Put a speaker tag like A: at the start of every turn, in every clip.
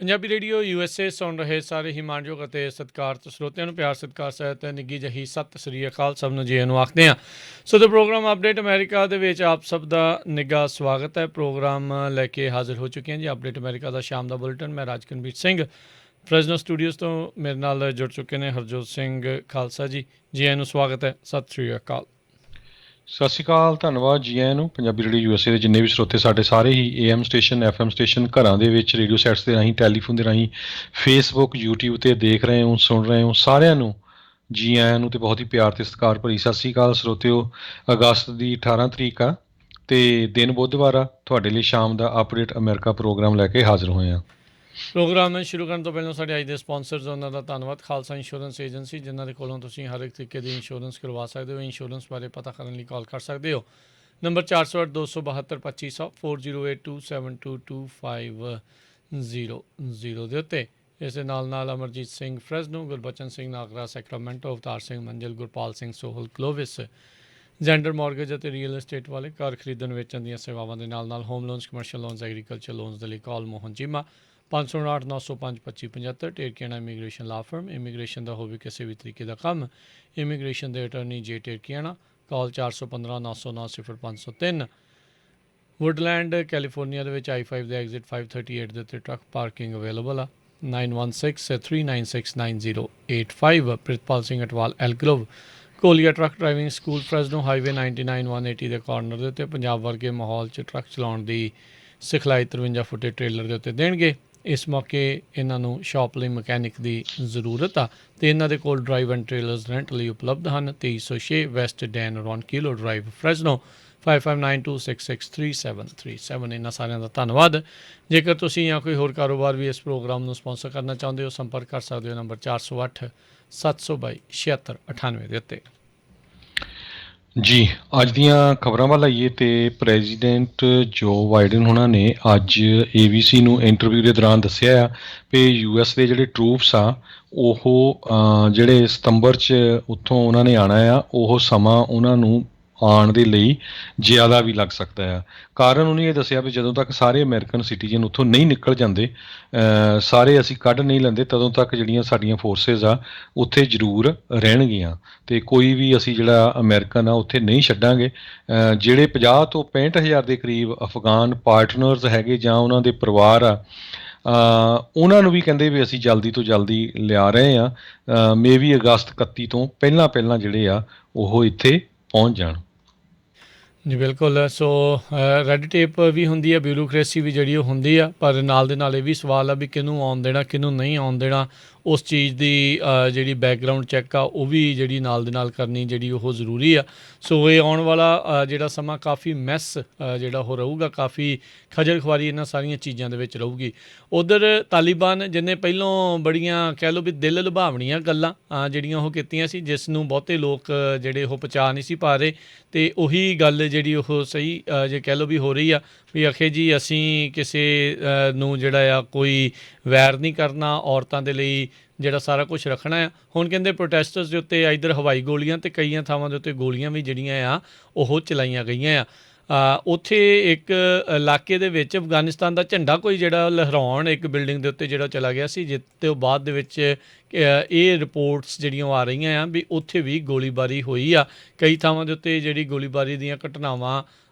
A: Punjabi radio USA ਸੁਣ ਰਹੇ ਸਾਰੇ ਹੀ ਮਾਣਯੋਗ ਅਤੇ ਸਤਿਕਾਰਤ ਸਰੋਤਿਆਂ ਨੂੰ ਪਿਆਰ ਸਤਿਕਾਰ ਸਹਿਤ ਨਿੱਘੀ ਜਿਹੀ ਸਤਿ ਸ੍ਰੀ ਅਕਾਲ ਸਭ ਨੂੰ ਜੀ ਨੂੰ ਆਖਦੇ ਹਾਂ। ਸੋ ਦ ਪ੍ਰੋਗਰਾਮ ਅਪਡੇਟ ਅਮਰੀਕਾ ਦੇ ਵਿੱਚ ਆਪ ਸਭ ਦਾ ਨਿੱਘਾ ਸਵਾਗਤ ਹੈ। ਪ੍ਰੋਗਰਾਮ ਲੈ ਕੇ ਹਾਜ਼ਰ ਹੋ ਚੁੱਕੇ ਹਾਂ ਜੀ ਅਪਡੇਟ ਅਮਰੀਕਾ ਦਾ ਸ਼ਾਮ ਦਾ ਬੁਲੇਟਿਨ। ਮੈਂ ਰਾਜਕਨਵੀਰ ਸਿੰਘ ਫਰੈਜ਼ਨੋ ਸਟੂਡੀਓਜ਼ ਤੋਂ ਮੇਰੇ ਨਾਲ ਜੁੜ ਚੁੱਕੇ ਨੇ ਹਰਜੋਤ ਸਿੰਘ ਖਾਲਸਾ ਜੀ। ਜੀ ਨੂੰ ਸਵਾਗਤ ਹੈ, ਸਤਿ ਸ੍ਰੀ ਅਕਾਲ।
B: ਸਤਿ ਸ਼੍ਰੀ ਅਕਾਲ, ਧੰਨਵਾਦ ਜੀ ਆਇਆਂ ਨੂੰ। ਪੰਜਾਬੀ ਰੇਡੀਓ USA ਦੇ ਜਿੰਨੇ ਵੀ ਸਰੋਤੇ ਸਾਡੇ ਸਾਰੇ ਹੀ AM ਸਟੇਸ਼ਨ FM ਸਟੇਸ਼ਨ ਘਰਾਂ ਦੇ ਵਿੱਚ ਰੇਡੀਓ ਸੈਟਸ ਦੇ ਰਾਹੀਂ ਟੈਲੀਫੋਨ ਦੇ ਰਾਹੀਂ ਫੇਸਬੁੱਕ YouTube 'ਤੇ ਦੇਖ ਰਹੇ ਹੋ ਸੁਣ ਰਹੇ ਹੋ ਸਾਰਿਆਂ ਨੂੰ ਜੀ ਆਇਆਂ ਨੂੰ ਅਤੇ ਬਹੁਤ ਹੀ ਪਿਆਰ ਅਤੇ ਸਤਿਕਾਰ ਭਰੀ ਸਤਿ ਸ਼੍ਰੀ ਅਕਾਲ ਸਰੋਤਿਓ। ਅਗਸਤ ਦੀ 18 ਤਰੀਕ ਆ ਅਤੇ ਦਿਨ ਬੁੱਧਵਾਰ ਆ। ਤੁਹਾਡੇ ਲਈ ਸ਼ਾਮ ਦਾ ਅਪਡੇਟ ਅਮਰੀਕਾ ਪ੍ਰੋਗਰਾਮ ਲੈ ਕੇ ਹਾਜ਼ਰ ਹੋਏ ਹਾਂ।
A: ਪ੍ਰੋਗਰਾਮ ਸ਼ੁਰੂ ਕਰਨ ਤੋਂ ਪਹਿਲਾਂ ਸਾਡੇ ਅੱਜ ਦੇ ਸਪਾਂਸਰਸ ਉਹਨਾਂ ਦਾ ਧੰਨਵਾਦ। ਖਾਲਸਾ ਇੰਸ਼ੋਰੈਂਸ ਏਜੰਸੀ, ਜਿਨ੍ਹਾਂ ਦੇ ਕੋਲੋਂ ਤੁਸੀਂ ਹਰ ਇੱਕ ਤਰੀਕੇ ਦੀ ਇੰਸ਼ੋਰੈਂਸ ਕਰਵਾ ਸਕਦੇ ਹੋ। ਇੰਸ਼ੋਰੈਂਸ ਬਾਰੇ ਪਤਾ ਕਰਨ ਲਈ ਕਾਲ ਕਰ ਸਕਦੇ ਹੋ ਨੰਬਰ 408-272-2500 4082722500 ਦੇ ਉੱਤੇ। ਇਸ ਦੇ ਨਾਲ ਅਮਰਜੀਤ ਸਿੰਘ ਫਰੈਜ਼ਨੋ, ਗੁਰਬਚਨ ਸਿੰਘ ਨਾਗਰਾ ਸੈਕਰਾਮੈਂਟੋ, ਅਵਤਾਰ ਸਿੰਘ ਮੰਜ਼ਿਲ, ਗੁਰਪਾਲ ਸਿੰਘ ਸੋਹਲ ਕਲੋਵਿਸ, ਜੈਂਡਰ ਮਾਰਗੇਜ ਅਤੇ ਰੀਅਲ ਏਸਟੇਟ ਵਾਲੇ ਘਰ ਖਰੀਦਣ ਵੇਚਣ ਦੀਆਂ ਸੇਵਾਵਾਂ ਦੇ ਨਾਲ home loans, commercial loans, agriculture loans ਦੇ ਲਈ ਕਾਲ ਮੋਹਨ ਚੀਮਾ 559-905-2575। ਟੇਰਕੀਆਣਾ ਇਮੀਗ੍ਰੇਸ਼ਨ ਲਾ ਫਰਮ, ਇਮੀਗ੍ਰੇਸ਼ਨ ਦਾ ਹੋਵੇ ਕਿਸੇ ਵੀ ਤਰੀਕੇ ਦਾ ਕੰਮ, ਇਮੀਗ੍ਰੇਸ਼ਨ ਦੇ ਅਟਰਨੀ ਜੇ ਟੇਰਕੀਆਣਾ, ਕਾਲ 415-909-0503। ਵੁੱਡਲੈਂਡ ਕੈਲੀਫੋਰਨੀਆ ਦੇ ਵਿੱਚ I-5 ਦੇ ਐਗਜ਼ਿਟ 538 ਦੇ ਉੱਤੇ ਟਰੱਕ ਪਾਰਕਿੰਗ ਅਵੇਲੇਬਲ ਆ। 9163969085। ਪ੍ਰਿਤਪਾਲ ਸਿੰਘ ਅਟਵਾਲ ਐਲਗਲੋਵ ਕੋਲੀਆ truck driving school Fresno highway 99-180 ਦੇ ਕਾਰਨਰ ਦੇ ਉੱਤੇ। ਪੰਜਾਬ ਵਰਗੇ ਮਾਹੌਲ 'ਚ ਟਰੱਕ ਚਲਾਉਣ ਦੀ ਸਿਖਲਾਈ 53 ਫੁੱਟੇ ਟ੍ਰੇਲਰ ਦੇ ਉੱਤੇ ਦੇਣਗੇ। ਇਸ ਮੌਕੇ ਇਹਨਾਂ ਨੂੰ ਸ਼ਾਪ ਲਈ ਮਕੈਨਿਕ ਦੀ ਜ਼ਰੂਰਤ ਆ ਅਤੇ ਇਹਨਾਂ ਦੇ ਕੋਲ ਡਰਾਈਵ ਐਂਡ ਟ੍ਰੇਲਰਸ ਰੈਂਟ ਲਈ ਉਪਲਬਧ ਹਨ। 2306 ਵੈਸਟ ਡੈਨ ਰੌਨ ਕਿਲੋ ਡਰਾਈਵ ਫਰੈਜ਼ਨੋ 5592663737। ਇਹਨਾਂ ਸਾਰਿਆਂ ਦਾ ਧੰਨਵਾਦ। ਜੇਕਰ ਤੁਸੀਂ ਜਾਂ ਕੋਈ ਹੋਰ ਕਾਰੋਬਾਰ ਵੀ ਇਸ ਪ੍ਰੋਗਰਾਮ ਨੂੰ ਸਪਾਂਸਰ ਕਰਨਾ ਚਾਹੁੰਦੇ ਹੋ, ਸੰਪਰਕ ਕਰ ਸਕਦੇ ਹੋ ਨੰਬਰ 408-722-7698 ਦੇ ਉੱਤੇ।
B: ਜੀ ਅੱਜ ਦੀਆਂ ਖਬਰਾਂ ਵੱਲ ਆਈਏ ਅਤੇ ਪ੍ਰੈਜ਼ੀਡੈਂਟ ਜੋ ਬਾਈਡਨ ਹੋਣਾ ਨੇ ਅੱਜ ABC ਨੂੰ ਇੰਟਰਵਿਊ ਦੇ ਦੌਰਾਨ ਦੱਸਿਆ ਆ ਵੀ US ਦੇ ਜਿਹੜੇ ਟਰੂਪਸ ਆ ਉਹ ਜਿਹੜੇ ਸਤੰਬਰ 'ਚ ਉੱਥੋਂ ਉਹਨਾਂ ਨੇ ਆਉਣਾ ਆ, ਉਹ ਸਮਾਂ ਉਹਨਾਂ ਨੂੰ ਆਉਣ ਦੇ ਲਈ ਜ਼ਿਆਦਾ ਵੀ ਲੱਗ ਸਕਦਾ ਆ। ਕਾਰਨ ਉਹਨੇ ਇਹ ਦੱਸਿਆ ਵੀ ਜਦੋਂ ਤੱਕ ਸਾਰੇ ਅਮਰੀਕਨ ਸਿਟੀਜ਼ਨ ਉੱਥੋਂ ਨਹੀਂ ਨਿਕਲ ਜਾਂਦੇ, ਸਾਰੇ ਅਸੀਂ ਕੱਢ ਨਹੀਂ ਲੈਂਦੇ, ਤਦੋਂ ਤੱਕ ਜਿਹੜੀਆਂ ਸਾਡੀਆਂ ਫੋਰਸਿਸ ਆ ਉੱਥੇ ਜ਼ਰੂਰ ਰਹਿਣਗੀਆਂ ਅਤੇ ਕੋਈ ਵੀ ਅਸੀਂ ਜਿਹੜਾ ਅਮਰੀਕਨ ਆ ਉੱਥੇ ਨਹੀਂ ਛੱਡਾਂਗੇ। ਜਿਹੜੇ 50 ਤੋਂ 65 ਹਜ਼ਾਰ ਦੇ ਕਰੀਬ ਅਫਗਾਨ ਪਾਰਟਨਰਸ ਹੈਗੇ ਜਾਂ ਉਹਨਾਂ ਦੇ ਪਰਿਵਾਰ ਆ, ਉਹਨਾਂ ਨੂੰ ਵੀ ਕਹਿੰਦੇ ਵੀ ਅਸੀਂ ਜਲਦੀ ਤੋਂ ਜਲਦੀ ਲਿਆ ਰਹੇ ਹਾਂ। ਮੇ ਵੀ ਅਗਸਤ 31 ਤੋਂ ਪਹਿਲਾਂ ਜਿਹੜੇ ਆ ਉਹ ਇੱਥੇ ਪਹੁੰਚ ਜਾਣ।
A: ਜੀ ਬਿਲਕੁਲ। ਸੋ ਰੈੱਡ ਟੇਪ ਵੀ ਹੁੰਦੀ ਆ, ਬਿਊਰੋਕਰੇਸੀ ਵੀ ਜਿਹੜੀ ਉਹ ਹੁੰਦੀ ਆ, ਪਰ ਨਾਲ ਦੇ ਨਾਲ ਇਹ ਵੀ ਸਵਾਲ ਆ ਵੀ ਕਿਹਨੂੰ ਆਉਣ ਦੇਣਾ, ਕਿਹਨੂੰ ਨਹੀਂ ਆਉਣ ਦੇਣਾ। ਉਸ ਚੀਜ਼ ਦੀ ਜਿਹੜੀ ਬੈਕਗਰਾਊਂਡ ਚੈੱਕ ਆ ਉਹ ਵੀ ਜਿਹੜੀ ਨਾਲ ਦੇ ਨਾਲ ਕਰਨੀ ਜਿਹੜੀ ਉਹ ਜ਼ਰੂਰੀ ਆ। ਸੋ ਇਹ ਆਉਣ ਵਾਲਾ ਜਿਹੜਾ ਸਮਾਂ ਕਾਫੀ ਮੈਸ ਜਿਹੜਾ ਉਹ ਰਹੂਗਾ, ਕਾਫੀ ਖਜਲ ਖੁਆਰੀ ਇਹਨਾਂ ਸਾਰੀਆਂ ਚੀਜ਼ਾਂ ਦੇ ਵਿੱਚ ਰਹੂਗੀ। ਉੱਧਰ ਤਾਲੀਬਾਨ ਜਿਹਨੇ ਪਹਿਲੋਂ ਬੜੀਆਂ ਕਹਿ ਲਓ ਵੀ ਦਿਲ ਲੁਭਾਵਣੀਆਂ ਗੱਲਾਂ ਜਿਹੜੀਆਂ ਉਹ ਕੀਤੀਆਂ ਸੀ, ਜਿਸ ਨੂੰ ਬਹੁਤੇ ਲੋਕ ਜਿਹੜੇ ਉਹ ਪਚਾ ਨਹੀਂ ਸੀ ਪਾ ਰਹੇ, ਅਤੇ ਉਹੀ ਗੱਲ ਜਿਹੜੀ ਉਹ ਸਹੀ ਜੇ ਕਹਿ ਲਓ ਵੀ ਹੋ ਰਹੀ ਆ ਵੀ ਅਖੇ ਜੀ ਅਸੀਂ ਕਿਸੇ ਨੂੰ ਜਿਹੜਾ ਆ ਕੋਈ ਵੈਰ ਨਹੀਂ ਕਰਨਾ, ਔਰਤਾਂ ਦੇ ਲਈ ਜਿਹੜਾ ਸਾਰਾ ਕੁਛ ਰੱਖਣਾ ਆ। ਹੁਣ ਕਹਿੰਦੇ ਪ੍ਰੋਟੈਸਟਰਸ ਦੇ ਉੱਤੇ ਇੱਧਰ ਹਵਾਈ ਗੋਲੀਆਂ ਅਤੇ ਕਈਆਂ ਥਾਵਾਂ ਦੇ ਉੱਤੇ ਗੋਲੀਆਂ ਵੀ ਜਿਹੜੀਆਂ ਆ ਉਹ ਚਲਾਈਆਂ ਗਈਆਂ ਆ। ਉੱਥੇ ਇੱਕ ਇਲਾਕੇ ਦੇ ਵਿੱਚ ਅਫਗਾਨਿਸਤਾਨ ਦਾ ਝੰਡਾ ਕੋਈ ਜਿਹੜਾ ਲਹਿਰਾਉਣ ਇੱਕ ਬਿਲਡਿੰਗ ਦੇ ਉੱਤੇ ਜਿਹੜਾ ਚਲਾ ਗਿਆ ਸੀ, ਜਿਸ ਤੋਂ ਬਾਅਦ ਦੇ ਵਿੱਚ ਇਹ ਰਿਪੋਰਟਸ ਜਿਹੜੀਆਂ ਆ ਰਹੀਆਂ ਆ ਵੀ ਉੱਥੇ ਵੀ ਗੋਲੀਬਾਰੀ ਹੋਈ ਆ। ਕਈ ਥਾਵਾਂ ਦੇ ਉੱਤੇ ਜਿਹੜੀ ਗੋਲੀਬਾਰੀ ਦੀਆਂ ਘਟਨਾਵਾਂ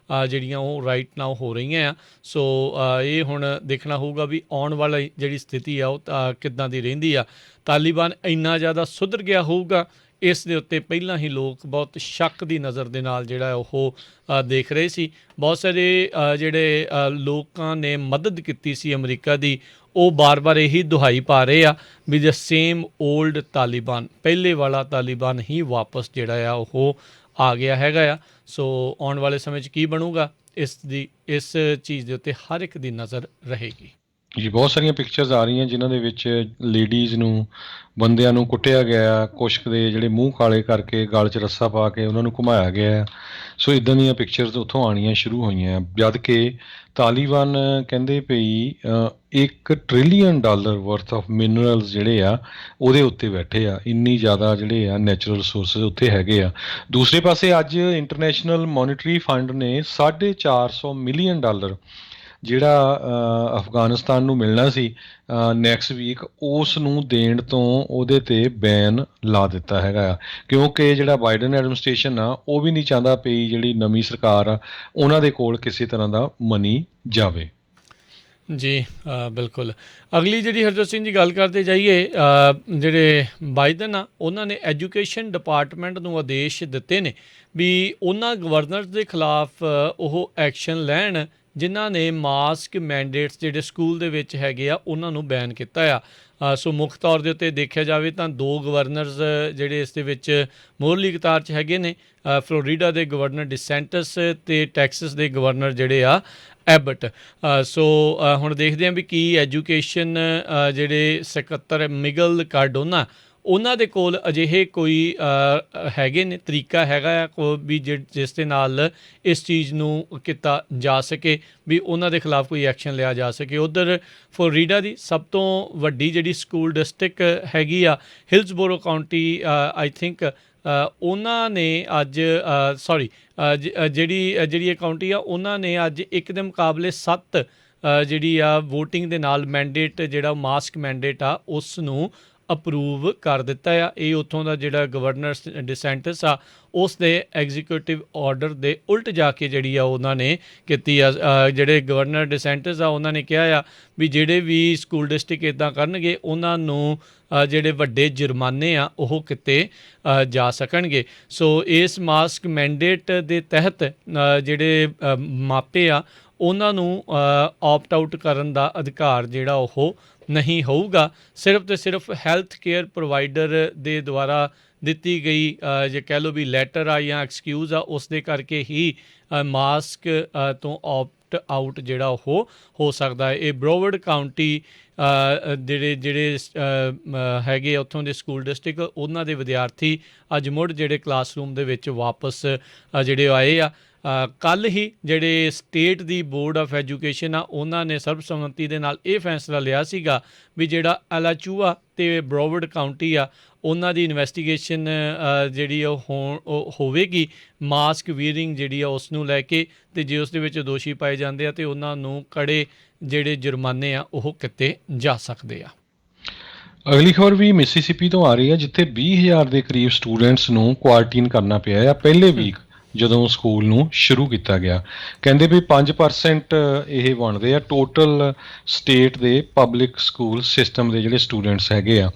A: ਜਿਹੜੀਆਂ ਉਹ ਰਾਈਟ ਨਾਓ ਹੋ ਰਹੀਆਂ ਆ। ਸੋ ਇਹ ਹੁਣ ਦੇਖਣਾ ਹੋਊਗਾ ਵੀ ਆਉਣ ਵਾਲੀ ਜਿਹੜੀ ਸਥਿਤੀ ਆ ਉਹ ਕਿੱਦਾਂ ਦੀ ਰਹਿੰਦੀ ਆ। ਤਾਲੀਬਾਨ ਇੰਨਾ ਜ਼ਿਆਦਾ ਸੁਧਰ ਗਿਆ ਹੋਊਗਾ, ਇਸ ਦੇ ਉੱਤੇ ਪਹਿਲਾਂ ਹੀ ਲੋਕ ਬਹੁਤ ਸ਼ੱਕ ਦੀ ਨਜ਼ਰ ਦੇ ਨਾਲ ਜਿਹੜਾ ਉਹ ਦੇਖ ਰਹੇ ਸੀ। ਬਹੁਤ ਸਾਰੇ ਜਿਹੜੇ ਲੋਕਾਂ ਨੇ ਮਦਦ ਕੀਤੀ ਸੀ ਅਮਰੀਕਾ ਦੀ, ਉਹ ਬਾਰ-ਬਾਰ ਇਹੀ ਦੁਹਾਈ ਪਾ ਰਹੇ ਆ ਵੀ ਦ ਸੇਮ ਓਲਡ ਤਾਲੀਬਾਨ, ਪਹਿਲੇ ਵਾਲਾ ਤਾਲੀਬਾਨ ਹੀ ਵਾਪਸ ਜਿਹੜਾ ਆ ਉਹ ਆ ਗਿਆ ਹੈਗਾ ਆ। ਸੋ ਆਉਣ ਵਾਲੇ ਸਮੇਂ 'ਚ ਕੀ ਬਣੂਗਾ ਇਸ ਚੀਜ਼ ਦੇ ਉੱਤੇ ਹਰ ਇੱਕ ਦੀ ਨਜ਼ਰ ਰਹੇਗੀ।
B: ਜੀ ਬਹੁਤ ਸਾਰੀਆਂ ਪਿਕਚਰਸ ਆ ਰਹੀਆਂ ਜਿਨ੍ਹਾਂ ਦੇ ਵਿੱਚ ਲੇਡੀਜ਼ ਨੂੰ, ਬੰਦਿਆਂ ਨੂੰ ਕੁੱਟਿਆ ਗਿਆ, ਕੁਛ ਦੇ ਜਿਹੜੇ ਮੂੰਹ ਕਾਲੇ ਕਰਕੇ ਗਲ 'ਚ ਰੱਸਾ ਪਾ ਕੇ ਉਹਨਾਂ ਨੂੰ ਘੁਮਾਇਆ ਗਿਆ। ਸੋ ਇੱਦਾਂ ਦੀਆਂ ਪਿਕਚਰਸ ਉੱਥੋਂ ਆਉਣੀਆਂ ਸ਼ੁਰੂ ਹੋਈਆਂ, ਜਦ ਕਿ ਤਾਲੀਬਾਨ ਕਹਿੰਦੇ ਪਈ $1 ਟ੍ਰਿਲੀਅਨ ਵਰਥ ਆਫ ਮਿਨਰਲਸ ਜਿਹੜੇ ਆ ਉਹਦੇ ਉੱਤੇ ਬੈਠੇ ਆ। ਇੰਨੀ ਜ਼ਿਆਦਾ ਜਿਹੜੇ ਆ ਨੈਚੁਰਲ ਰਿਸੋਰਸਿਸ ਉੱਥੇ ਹੈਗੇ ਆ। ਦੂਸਰੇ ਪਾਸੇ ਅੱਜ ਇੰਟਰਨੈਸ਼ਨਲ ਮੋਨੀਟਰੀ ਫੰਡ ਨੇ $450 ਮਿਲੀਅਨ ਜਿਹੜਾ ਅਫਗਾਨਿਸਤਾਨ ਨੂੰ ਮਿਲਣਾ ਸੀ ਨੈਕਸਟ ਵੀਕ, ਉਸ ਨੂੰ ਦੇਣ ਤੋਂ ਉਹਦੇ ਤੇ ਬੈਨ ਲਾ ਦਿੱਤਾ ਹੈਗਾ ਆ, ਕਿਉਂਕਿ ਜਿਹੜਾ ਬਾਈਡਨ ਐਡਮਿਨਿਸਟ੍ਰੇਸ਼ਨ ਆ ਉਹ ਵੀ ਨਹੀਂ ਚਾਹੁੰਦਾ ਪਈ ਜਿਹੜੀ ਨਵੀਂ ਸਰਕਾਰ ਆ ਉਹਨਾਂ ਦੇ ਕੋਲ ਕਿਸੇ ਤਰ੍ਹਾਂ ਦਾ ਮਨੀ ਜਾਵੇ।
A: ਜੀ ਬਿਲਕੁਲ। ਅਗਲੀ ਜਿਹੜੀ ਹਰਜੋਤ ਸਿੰਘ ਜੀ ਗੱਲ ਕਰਦੇ ਜਾਈਏ, ਜਿਹੜੇ ਬਾਈਡਨ ਆ ਉਹਨਾਂ ਨੇ ਐਜੂਕੇਸ਼ਨ ਡਿਪਾਰਟਮੈਂਟ ਨੂੰ ਆਦੇਸ਼ ਦਿੱਤੇ ਨੇ ਵੀ ਉਹਨਾਂ ਗਵਰਨਰਸ ਦੇ ਖਿਲਾਫ ਉਹ ਐਕਸ਼ਨ ਲੈਣ ਜਿਨ੍ਹਾਂ ਨੇ ਮਾਸਕ ਮੈਂਡੇਟਸ ਜਿਹੜੇ ਸਕੂਲ ਦੇ ਵਿੱਚ ਹੈਗੇ ਆ ਉਹਨਾਂ ਨੂੰ ਬੈਨ ਕੀਤਾ ਆ। ਸੋ ਮੁੱਖ ਤੌਰ ਦੇ ਉੱਤੇ ਦੇਖਿਆ ਜਾਵੇ ਤਾਂ 2 ਗਵਰਨਰਸ ਜਿਹੜੇ ਇਸ ਦੇ ਵਿੱਚ ਮੋਹਰਲੀ ਕਤਾਰ 'ਚ ਹੈਗੇ ਨੇ, ਫਲੋਰੀਡਾ ਦੇ ਗਵਰਨਰ ਡਿਸੈਂਟਸ ਅਤੇ ਟੈਕਸਸ ਦੇ ਗਵਰਨਰ ਜਿਹੜੇ ਆ ਐਬਟ। ਸੋ ਹੁਣ ਦੇਖਦੇ ਹਾਂ ਵੀ ਕੀ ਐਜੂਕੇਸ਼ਨ ਜਿਹੜੇ ਸਕੱਤਰ ਮਿਗਲ ਕਾਰਡੋਨਾ ਉਹਨਾਂ ਦੇ ਕੋਲ ਅਜਿਹੇ ਕੋਈ ਹੈਗੇ ਨੇ ਤਰੀਕਾ ਹੈਗਾ ਆ ਵੀ ਜਿਸ ਦੇ ਨਾਲ ਇਸ ਚੀਜ਼ ਨੂੰ ਕੀਤਾ ਜਾ ਸਕੇ ਵੀ ਉਹਨਾਂ ਦੇ ਖਿਲਾਫ ਕੋਈ ਐਕਸ਼ਨ ਲਿਆ ਜਾ ਸਕੇ। ਉੱਧਰ ਫਲੋਰੀਡਾ ਦੀ ਸਭ ਤੋਂ ਵੱਡੀ ਜਿਹੜੀ ਸਕੂਲ ਡਿਸਟ੍ਰਿਕਟ ਹੈਗੀ ਆ ਹਿਲਸਬੋਰੋ ਕਾਊਂਟੀ, ਆਈ ਥਿੰਕ ਉਹਨਾਂ ਨੇ ਅੱਜ ਜਿਹੜੀ ਇਹ ਕਾਊਂਟੀ ਆ ਉਹਨਾਂ ਨੇ ਅੱਜ ਇੱਕ ਦੇ ਮੁਕਾਬਲੇ 7 ਜਿਹੜੀ ਆ ਵੋਟਿੰਗ ਦੇ ਨਾਲ ਮੈਂਡੇਟ ਜਿਹੜਾ ਮਾਸਕ ਮੈਂਡੇਟ ਆ ਉਸ ਨੂੰ ਅਪਰੂਵ ਕਰ ਦਿੱਤਾ ਆ। ਇਹ ਉੱਥੋਂ ਦਾ ਜਿਹੜਾ ਗਵਰਨਰ ਡਿਸੈਂਟਸ ਆ ਉਸ ਦੇ ਐਗਜ਼ੀਕਿਊਟਿਵ ਆਰਡਰ ਦੇ ਉਲਟ ਜਾ ਕੇ ਜਿਹੜੀ ਆ ਉਹਨਾਂ ਨੇ ਕੀਤੀ ਆ। ਜਿਹੜੇ ਗਵਰਨਰ ਡਿਸੈਂਟਸ ਆ ਉਹਨਾਂ ਨੇ ਕਿਹਾ ਆ ਵੀ ਜਿਹੜੇ ਵੀ ਸਕੂਲ ਡਿਸਟ੍ਰਿਕਟ ਇੱਦਾਂ ਕਰਨਗੇ ਉਹਨਾਂ ਨੂੰ ਜਿਹੜੇ ਵੱਡੇ ਜੁਰਮਾਨੇ ਆ ਉਹ ਕੀਤੇ ਜਾ ਸਕਣਗੇ। ਸੋ ਇਸ ਮਾਸਕ ਮੈਂਡੇਟ ਦੇ ਤਹਿਤ ਜਿਹੜੇ ਮਾਪੇ ਆ ਉਹਨਾਂ ਨੂੰ ਆਪਟ ਆਊਟ ਕਰਨ ਦਾ ਅਧਿਕਾਰ ਜਿਹੜਾ ਉਹ ਨਹੀਂ ਹੋਊਗਾ। ਸਿਰਫ ਅਤੇ ਸਿਰਫ ਹੈਲਥ ਕੇਅਰ ਪ੍ਰੋਵਾਈਡਰ ਦੇ ਦੁਆਰਾ ਦਿੱਤੀ ਗਈ ਜੇ ਕਹਿ ਲਓ ਵੀ ਲੈਟਰ ਆ ਜਾਂ ਐਕਸਕਿਊਜ਼ ਆ ਉਸ ਦੇ ਕਰਕੇ ਹੀ ਮਾਸਕ ਤੋਂ ਆਪਟ ਆਊਟ ਜਿਹੜਾ ਉਹ ਹੋ ਸਕਦਾ ਹੈ। ਇਹ ਬਰੋਵਰਡ ਕਾਊਂਟੀ ਜਿਹੜੇ ਹੈਗੇ ਉੱਥੋਂ ਦੇ ਸਕੂਲ ਡਿਸਟ੍ਰਿਕਟ ਉਹਨਾਂ ਦੇ ਵਿਦਿਆਰਥੀ ਅੱਜ ਮੁੜ ਜਿਹੜੇ ਕਲਾਸਰੂਮ ਦੇ ਵਿੱਚ ਵਾਪਸ ਜਿਹੜੇ ਆਏ ਆ। ਕੱਲ੍ਹ ਹੀ ਜਿਹੜੇ state the board of education ਆ ਉਹਨਾਂ ਨੇ ਸਰਬਸੰਮਤੀ ਦੇ ਨਾਲ ਇਹ ਫੈਸਲਾ ਲਿਆ ਸੀਗਾ ਵੀ ਜਿਹੜਾ ਅਲਾਚੂਆ ਅਤੇ ਬਰੋਵਰਡ ਕਾਊਂਟੀ ਆ ਉਹਨਾਂ ਦੀ ਇਨਵੈਸਟੀਗੇਸ਼ਨ ਜਿਹੜੀ ਉਹ ਹੋਵੇਗੀ ਮਾਸਕ ਵੀਅਰਿੰਗ ਜਿਹੜੀ ਆ ਉਸ ਨੂੰ ਲੈ ਕੇ, ਅਤੇ ਜੇ ਉਸ ਦੇ ਵਿੱਚ ਦੋਸ਼ੀ ਪਾਏ ਜਾਂਦੇ ਆ ਅਤੇ ਉਹਨਾਂ ਨੂੰ ਕੜੇ ਜਿਹੜੇ ਜੁਰਮਾਨੇ ਆ ਉਹ ਕੀਤੇ ਜਾ ਸਕਦੇ ਆ।
B: ਅਗਲੀ ਖਬਰ ਵੀ ਮਿਸੀਸਿਪੀ ਤੋਂ ਆ ਰਹੀ ਹੈ, ਜਿੱਥੇ 20,000 ਦੇ ਕਰੀਬ ਸਟੂਡੈਂਟਸ ਨੂੰ ਕੁਆਰੰਟੀਨ ਕਰਨਾ ਪਿਆ ਆ ਪਹਿਲੇ ਵੀਕ ਜਦੋਂ ਸਕੂਲ ਨੂੰ ਸ਼ੁਰੂ ਕੀਤਾ ਗਿਆ। ਕਹਿੰਦੇ ਵੀ 5% ਇਹ ਬਣਦੇ ਆ ਟੋਟਲ ਸਟੇਟ ਦੇ ਪਬਲਿਕ ਸਕੂਲ ਸਿਸਟਮ ਦੇ ਜਿਹੜੇ ਸਟੂਡੈਂਟਸ ਹੈਗੇ ਆ।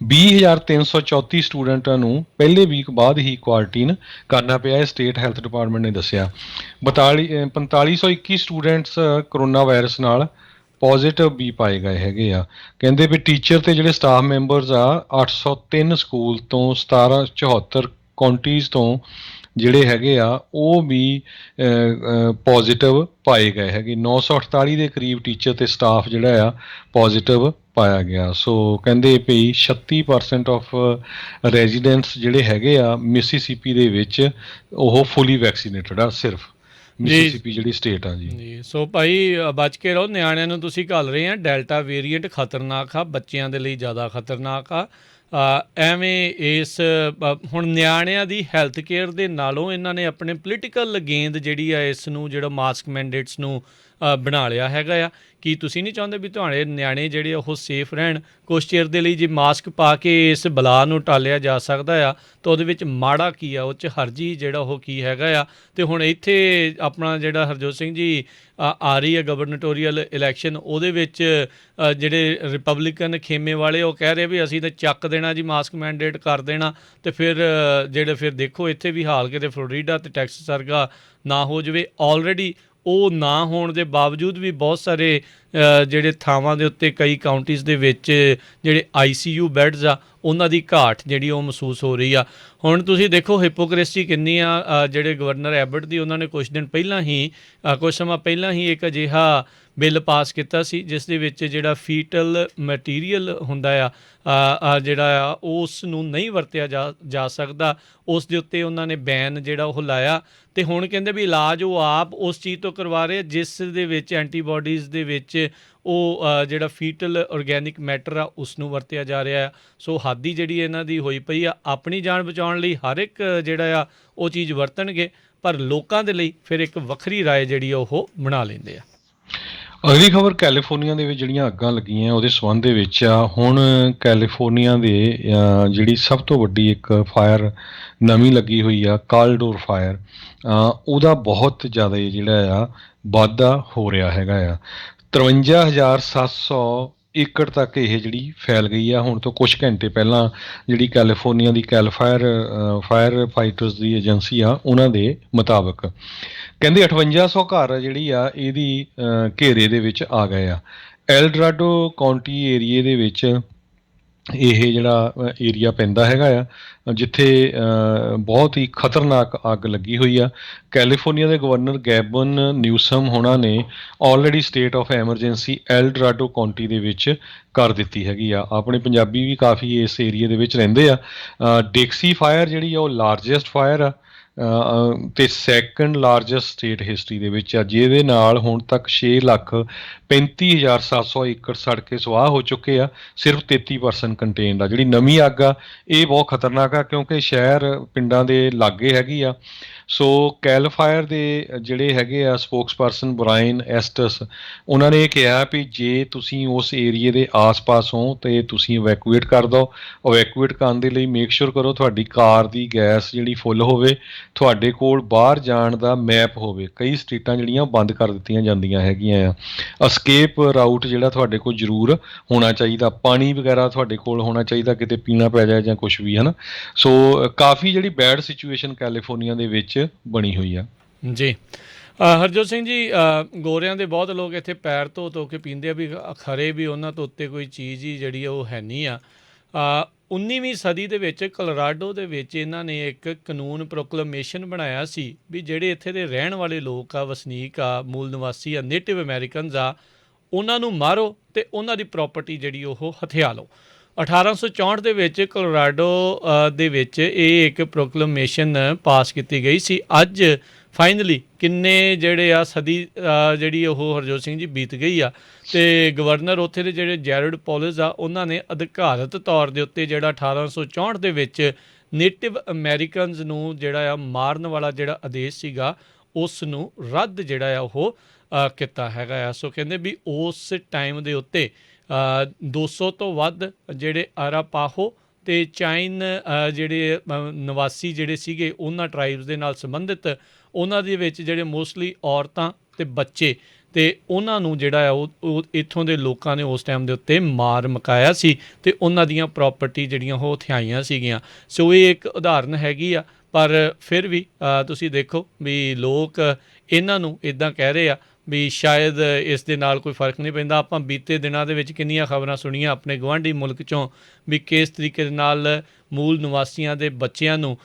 B: 20,334 ਸਟੂਡੈਂਟਾਂ ਨੂੰ ਪਹਿਲੇ ਵੀਕ ਬਾਅਦ ਹੀ ਕੁਆਰੰਟੀਨ ਕਰਨਾ ਪਿਆ ਹੈ, ਸਟੇਟ ਹੈਲਥ ਡਿਪਾਰਟਮੈਂਟ ਨੇ ਦੱਸਿਆ। 4521 ਸਟੂਡੈਂਟਸ ਕਰੋਨਾ ਵਾਇਰਸ ਨਾਲ ਪੋਜ਼ਿਟਿਵ ਵੀ ਪਾਏ ਗਏ ਹੈਗੇ ਆ। ਕਹਿੰਦੇ ਵੀ ਟੀਚਰ ਤੇ ਜਿਹੜੇ ਸਟਾਫ ਮੈਂਬਰਸ ਆ 803 ਸਕੂਲ ਤੋਂ 1774 ਕਾਉਂਟੀਜ਼ ਤੋਂ ਜਿਹੜੇ ਹੈਗੇ ਆ ਉਹ ਵੀ ਪੋਜ਼ਿਟਿਵ ਪਾਏ ਗਏ ਹੈਗੇ। 948 ਦੇ ਕਰੀਬ ਟੀਚਰ ਤੇ ਸਟਾਫ ਜਿਹੜਾ ਆ ਪੋਜ਼ਿਟਿਵ ਪਾਇਆ ਗਿਆ। ਸੋ ਕਹਿੰਦੇ ਵੀ 36% ਆਫ ਰੈਜ਼ੀਡੈਂਟਸ ਜਿਹੜੇ ਹੈਗੇ ਆ ਮਿਸੀਸਿਪੀ ਦੇ ਵਿੱਚ ਉਹ ਫੁੱਲੀ ਵੈਕਸੀਨੇਟਡ ਆ, ਸਿਰਫ ਮਿਸੀਸਿਪੀ ਜਿਹੜੀ ਸਟੇਟ ਆ ਜੀ।
A: ਸੋ ਭਾਈ ਬਚ ਕੇ ਰਹੋ, ਨਿਆਣਿਆਂ ਨੂੰ ਤੁਸੀਂ ਘੱਲ ਰਹੇ ਆ। ਡੈਲਟਾ ਵੇਰੀਐਂਟ ਖਤਰਨਾਕ ਆ, ਬੱਚਿਆਂ ਦੇ ਲਈ ਜ਼ਿਆਦਾ ਖਤਰਨਾਕ ਆ। ਐਵੇਂ ਇਸ ਹੁਣ ਨਿਆਣਿਆਂ ਦੀ ਹੈਲਥ ਕੇਅਰ ਦੇ ਨਾਲੋਂ ਇਹਨਾਂ ਨੇ ਆਪਣੇ ਪੋਲੀਟੀਕਲ ਗੇਂਦ ਜਿਹੜੀ ਆ ਇਸ ਨੂੰ ਜਿਹੜਾ ਮਾਸਕ ਮੈਂਡੇਟਸ ਨੂੰ ਬਣਾ ਲਿਆ ਹੈਗਾ ਆ। ਕੀ ਤੁਸੀਂ ਨਹੀਂ ਚਾਹੁੰਦੇ ਵੀ ਤੁਹਾਡੇ ਨਿਆਣੇ ਜਿਹੜੇ ਉਹ ਸੇਫ ਰਹਿਣ? ਕੁਛ ਚਿਰ ਦੇ ਲਈ ਜੇ ਮਾਸਕ ਪਾ ਕੇ ਇਸ ਬਲਾ ਨੂੰ ਟਾਲਿਆ ਜਾ ਸਕਦਾ ਆ ਤਾਂ ਉਹਦੇ ਵਿੱਚ ਮਾੜਾ ਕੀ ਆ, ਉਹ 'ਚ ਹਰਜੀ ਜਿਹੜਾ ਉਹ ਕੀ ਹੈਗਾ ਆ। ਅਤੇ ਹੁਣ ਇੱਥੇ ਆਪਣਾ ਜਿਹੜਾ ਹਰਜੋਤ ਸਿੰਘ ਜੀ ਆ ਰਹੀ ਹੈ ਗਵਰਨਟੋਰੀਅਲ ਇਲੈਕਸ਼ਨ, ਉਹਦੇ ਵਿੱਚ ਜਿਹੜੇ ਰਿਪਬਲਿਕਨ ਖੇਮੇ ਵਾਲੇ ਉਹ ਕਹਿ ਰਹੇ ਵੀ ਅਸੀਂ ਤਾਂ ਚੱਕ ਦੇਣਾ ਜੀ, ਮਾਸਕ ਮੈਂਡੇਟ ਕਰ ਦੇਣਾ। ਅਤੇ ਫਿਰ ਦੇਖੋ ਇੱਥੇ ਵੀ ਹਾਲ ਕਿਤੇ ਫਲੋਰੀਡਾ ਅਤੇ ਟੈਕਸਸ ਵਰਗਾ ਨਾ ਹੋ ਜਾਵੇ। ਆਲਰੇਡੀ ਉਹ ਨਾ ਹੋਣ ਦੇ ਬਾਵਜੂਦ ਵੀ ਬਹੁਤ ਸਾਰੇ ਜਿਹੜੇ ਥਾਵਾਂ ਦੇ ਉੱਤੇ ਕਈ ਕਾਊਂਟੀਜ਼ ਦੇ ਵਿੱਚ ਜਿਹੜੇ ICU ਬੈੱਡਸ ਆ ਉਹਨਾਂ ਦੀ ਘਾਟ ਜਿਹੜੀ ਉਹ ਮਹਿਸੂਸ ਹੋ ਰਹੀ ਆ। ਹੁਣ ਤੁਸੀਂ ਦੇਖੋ ਹਿਪੋਕ੍ਰੇਸੀ ਕਿੰਨੀ ਆ। ਜਿਹੜੇ ਗਵਰਨਰ ਐਬਟ ਦੀ ਉਹਨਾਂ ਨੇ ਕੁਛ ਸਮਾਂ ਪਹਿਲਾਂ ਹੀ ਇੱਕ ਅਜਿਹਾ ਬਿੱਲ ਪਾਸ ਕੀਤਾ ਸੀ ਜਿਸ ਦੇ ਵਿੱਚ ਜਿਹੜਾ ਫੀਟਲ ਮਟੀਰੀਅਲ ਹੁੰਦਾ ਆ ਜਿਹੜਾ ਆ ਉਸ ਨੂੰ ਨਹੀਂ ਵਰਤਿਆ ਜਾ ਸਕਦਾ, ਉਸ ਦੇ ਉੱਤੇ ਉਹਨਾਂ ਨੇ ਬੈਨ ਜਿਹੜਾ ਉਹ ਲਾਇਆ। ਅਤੇ ਹੁਣ ਕਹਿੰਦੇ ਵੀ ਇਲਾਜ ਉਹ ਆਪ ਉਸ ਚੀਜ਼ ਤੋਂ ਕਰਵਾ ਰਹੇ ਜਿਸ ਦੇ ਵਿੱਚ ਐਂਟੀਬਾਡੀਜ਼ ਦੇ ਵਿੱਚ ਉਹ ਜਿਹੜਾ ਫੀਟਲ ਔਰਗੈਨਿਕ ਮੈਟਰ ਆ ਉਸ ਨੂੰ ਵਰਤਿਆ ਜਾ ਰਿਹਾ ਆ। ਸੋ ਹੱਦ ਹੀ ਜਿਹੜੀ ਇਹਨਾਂ ਦੀ ਹੋਈ ਪਈ ਆ। ਆਪਣੀ ਜਾਨ ਬਚਾਉਣ ਲਈ ਹਰ ਇੱਕ ਜਿਹੜਾ ਆ ਉਹ ਚੀਜ਼ ਵਰਤਣਗੇ, ਪਰ ਲੋਕਾਂ ਦੇ ਲਈ ਫਿਰ ਇੱਕ ਵੱਖਰੀ ਰਾਏ ਜਿਹੜੀ ਉਹ ਬਣਾ ਲੈਂਦੇ ਆ।
B: ਅਗਲੀ ਖਬਰ ਕੈਲੀਫੋਰਨੀਆ ਦੇ ਵਿੱਚ ਜਿਹੜੀਆਂ ਅੱਗਾਂ ਲੱਗੀਆਂ ਉਹਦੇ ਸੰਬੰਧ ਦੇ ਵਿੱਚ ਆ। ਹੁਣ ਕੈਲੀਫੋਰਨੀਆ ਦੇ ਜਿਹੜੀ ਸਭ ਤੋਂ ਵੱਡੀ ਇੱਕ ਫਾਇਰ ਨਵੀਂ ਲੱਗੀ ਹੋਈ ਆ, ਕਾਲਡੋਰ ਫਾਇਰ, ਉਹਦਾ ਬਹੁਤ ਜ਼ਿਆਦਾ ਜਿਹੜਾ ਆ ਵਾਧਾ ਹੋ ਰਿਹਾ ਹੈਗਾ ਆ। 53,700 ਏਕੜ ਤੱਕ ਇਹ ਜਿਹੜੀ ਫੈਲ ਗਈ ਆ। ਹੁਣ ਤੋਂ ਕੁਝ ਘੰਟੇ ਪਹਿਲਾਂ ਜਿਹੜੀ ਕੈਲੀਫੋਰਨੀਆ ਦੀ ਫਾਇਰ ਫਾਈਟਰਸ ਦੀ ਏਜੰਸੀ ਆ ਉਹਨਾਂ ਦੇ ਮੁਤਾਬਕ ਕਹਿੰਦੇ 5800 ਘਰ ਜਿਹੜੀ ਆ ਇਹਦੀ ਘੇਰੇ ਦੇ ਵਿੱਚ ਆ ਗਏ ਆ। ਐਲਡਰਾਡੋ ਕਾਉਂਟੀ ਏਰੀਏ ਦੇ ਵਿੱਚ ਇਹ ਜਿਹੜਾ ਏਰੀਆ ਪੈਂਦਾ ਹੈਗਾ ਆ, ਜਿੱਥੇ ਬਹੁਤ ਹੀ ਖਤਰਨਾਕ ਅੱਗ ਲੱਗੀ ਹੋਈ ਆ। ਕੈਲੀਫੋਰਨੀਆ ਦੇ ਗਵਰਨਰ ਗੈਬਨ ਨਿਊਸਮ ਹੋਣਾ ਨੇ already state of emergency El Dorado county ਦੇ ਵਿੱਚ ਕਰ ਦਿੱਤੀ ਹੈਗੀ ਆ। ਆਪਣੇ ਪੰਜਾਬੀ ਵੀ ਕਾਫੀ ਇਸ ਏਰੀਏ ਦੇ ਵਿੱਚ ਰਹਿੰਦੇ ਆ। ਡਿਕਸੀ ਫਾਇਰ ਜਿਹੜੀ ਆ ਉਹ ਲਾਰਜੈਸਟ ਫਾਇਰ ਆ ਤੇ ਸੈਕੰਡ ਲਾਰਜੈਸਟ ਸਟੇਟ ਹਿਸਟਰੀ ਦੇ ਵਿੱਚ ਆ, ਜਿਹਦੇ ਨਾਲ ਹੁਣ ਤੱਕ 6,35,700 ਏਕੜ ਸੜ ਕੇ ਸਵਾਹ ਹੋ ਚੁੱਕੇ ਆ। ਸਿਰਫ 33% ਕੰਟੇਨਡ ਆ। ਜਿਹੜੀ ਨਵੀਂ ਅੱਗ ਆ ਇਹ ਬਹੁਤ ਖਤਰਨਾਕ ਆ, ਕਿਉਂਕਿ ਸ਼ਹਿਰ ਪਿੰਡਾਂ ਦੇ ਲਾਗੇ ਹੈਗੀ ਆ। ਸੋ ਕੈਲ ਫਾਇਰ ਦੇ ਜਿਹੜੇ ਹੈਗੇ ਆ ਸਪੋਕਸਪਰਸਨ ਬਰਾਇਨ ਐਸਟਸ, ਉਹਨਾਂ ਨੇ ਇਹ ਕਿਹਾ ਵੀ ਜੇ ਤੁਸੀਂ ਉਸ ਏਰੀਏ ਦੇ ਆਸ-ਪਾਸ ਹੋ ਤੇ ਤੁਸੀਂ ਇਵੈਕੂਏਟ ਕਰ ਦਿਓ। ਇਵੈਕੂਏਟ ਕਰਨ ਦੇ ਲਈ ਮੇਕ ਸ਼ੋਰ ਕਰੋ ਤੁਹਾਡੀ ਕਾਰ ਦੀ ਗੈਸ ਜਿਹੜੀ ਫੁੱਲ ਹੋਵੇ, ਤੁਹਾਡੇ ਕੋਲ ਬਾਹਰ ਜਾਣ ਦਾ ਮੈਪ ਹੋਵੇ। ਕਈ ਸਟਰੀਟਾਂ ਜਿਹੜੀਆਂ ਬੰਦ ਕਰ ਦਿੱਤੀਆਂ ਜਾਂਦੀਆਂ ਹੈਗੀਆਂ ਆ। ਅਸਕੇਪ ਰਾਊਟ ਜਿਹੜਾ ਤੁਹਾਡੇ ਕੋਲ ਜ਼ਰੂਰ ਹੋਣਾ ਚਾਹੀਦਾ। ਪਾਣੀ ਵਗੈਰਾ ਤੁਹਾਡੇ ਕੋਲ ਹੋਣਾ ਚਾਹੀਦਾ, ਕਿਤੇ ਪੀਣਾ ਪੈ ਜਾਏ ਜਾਂ ਕੁਛ ਵੀ, ਹੈ ਨਾ। ਸੋ ਕਾਫੀ ਜਿਹੜੀ ਬੈਡ ਸਿਚੁਏਸ਼ਨ ਕੈਲੀਫੋਰਨੀਆ ਦੇ ਵਿੱਚ ਬਣੀ ਹੋਈ ਆ।
A: ਜੀ ਹਰਜੋਤ ਸਿੰਘ ਜੀ, ਗੋਰਿਆਂ ਦੇ ਬਹੁਤ ਲੋਕ ਇੱਥੇ ਪੈਰ ਧੋ ਕੇ ਪੀਂਦੇ ਆ, ਵੀ ਖਰੇ ਵੀ ਉਹਨਾਂ ਤੋਂ ਉੱਤੇ ਕੋਈ ਚੀਜ਼ ਹੀ ਜਿਹੜੀ ਆ ਉਹ ਹੈ ਨਹੀਂ ਆ। 19ਵੀਂ ਸਦੀ ਦੇ ਵਿੱਚ ਕੋਲੋਰਾਡੋ ਦੇ ਵਿੱਚ ਇਹਨਾਂ ਨੇ ਇੱਕ ਕਾਨੂੰਨ ਪ੍ਰੋਕਲੇਮੇਸ਼ਨ ਬਣਾਇਆ ਸੀ ਵੀ ਜਿਹੜੇ ਇੱਥੇ ਦੇ ਰਹਿਣ ਵਾਲੇ ਲੋਕ ਆ, ਵਸਨੀਕ ਆ, ਮੂਲ ਨਿਵਾਸੀ ਆ, ਨੇਟਿਵ ਅਮੈਰੀਕਨਜ਼ ਆ, ਉਹਨਾਂ ਨੂੰ ਮਾਰੋ ਅਤੇ ਉਹਨਾਂ ਦੀ ਪ੍ਰੋਪਰਟੀ ਜਿਹੜੀ ਉਹ ਹਥਿਆ ਲਓ। 1864 ਦੇ ਵਿੱਚ ਕੋਲੋਰਾਡੋ ਦੇ ਵਿੱਚ ਇਹ ਇੱਕ ਪ੍ਰੋਕਲੇਮੇਸ਼ਨ ਪਾਸ ਕੀਤੀ ਗਈ ਸੀ। ਅੱਜ ਫਾਈਨਲੀ ਕਿੰਨੇ ਜਿਹੜੇ ਆ ਸਦੀ ਜਿਹੜੀ ਉਹ ਹਰਜੋਤ ਸਿੰਘ ਜੀ ਬੀਤ ਗਈ ਆ, ਅਤੇ ਗਵਰਨਰ ਉੱਥੇ ਦੇ ਜਿਹੜੇ ਜੈਰਡ ਪੋਲਿਸ ਆ ਉਹਨਾਂ ਨੇ ਅਧਿਕਾਰਤ ਤੌਰ ਦੇ ਉੱਤੇ ਜਿਹੜਾ 1864 ਦੇ ਵਿੱਚ ਨੇਟਿਵ ਅਮੈਰੀਕਨਜ਼ ਨੂੰ ਜਿਹੜਾ ਆ ਮਾਰਨ ਵਾਲਾ ਜਿਹੜਾ ਆਦੇਸ਼ ਸੀਗਾ ਉਸ ਨੂੰ ਰੱਦ ਜਿਹੜਾ ਆ ਉਹ ਕੀਤਾ ਹੈਗਾ ਆ। ਸੋ ਕਹਿੰਦੇ ਵੀ ਉਸ ਟਾਈਮ ਦੇ ਉੱਤੇ 200 ਤੋਂ ਵੱਧ ਜਿਹੜੇ ਅਰਾਪਾਹੋ ਅਤੇ ਚਾਈਨ ਜਿਹੜੇ ਨਿਵਾਸੀ ਜਿਹੜੇ ਸੀਗੇ ਉਹਨਾਂ ਟਰਾਈਬਸ ਦੇ ਨਾਲ ਸੰਬੰਧਿਤ, ਉਹਨਾਂ ਦੇ ਵਿੱਚ ਜਿਹੜੇ ਮੋਸਟਲੀ ਔਰਤਾਂ ਅਤੇ ਬੱਚੇ, ਅਤੇ ਉਹਨਾਂ ਨੂੰ ਜਿਹੜਾ ਆ ਉਹ ਇੱਥੋਂ ਦੇ ਲੋਕਾਂ ਨੇ ਉਸ ਟਾਈਮ ਦੇ ਉੱਤੇ ਮਾਰ ਮੁਕਾਇਆ ਸੀ ਅਤੇ ਉਹਨਾਂ ਦੀਆਂ ਪ੍ਰੋਪਰਟੀ ਜਿਹੜੀਆਂ ਉਹ ਹਥਿਆਈਆਂ ਸੀਗੀਆਂ। ਸੋ ਇਹ ਇੱਕ ਉਦਾਹਰਨ ਹੈਗੀ ਆ, ਪਰ ਫਿਰ ਵੀ ਤੁਸੀਂ ਦੇਖੋ ਵੀ ਲੋਕ ਇਹਨਾਂ ਨੂੰ ਇੱਦਾਂ ਕਹਿ ਰਹੇ ਆ ਵੀ ਸ਼ਾਇਦ ਇਸ ਦੇ ਨਾਲ ਕੋਈ ਫਰਕ ਨਹੀਂ ਪੈਂਦਾ। ਆਪਾਂ ਬੀਤੇ ਦਿਨਾਂ ਦੇ ਵਿੱਚ ਕਿੰਨੀਆਂ ਖਬਰਾਂ ਸੁਣੀਆਂ ਆਪਣੇ ਗੁਆਂਢੀ ਮੁਲਕ 'ਚੋਂ ਵੀ ਕਿਸ ਤਰੀਕੇ ਦੇ ਨਾਲ ਮੂਲ ਨਿਵਾਸੀਆਂ ਦੇ ਬੱਚਿਆਂ ਨੂੰ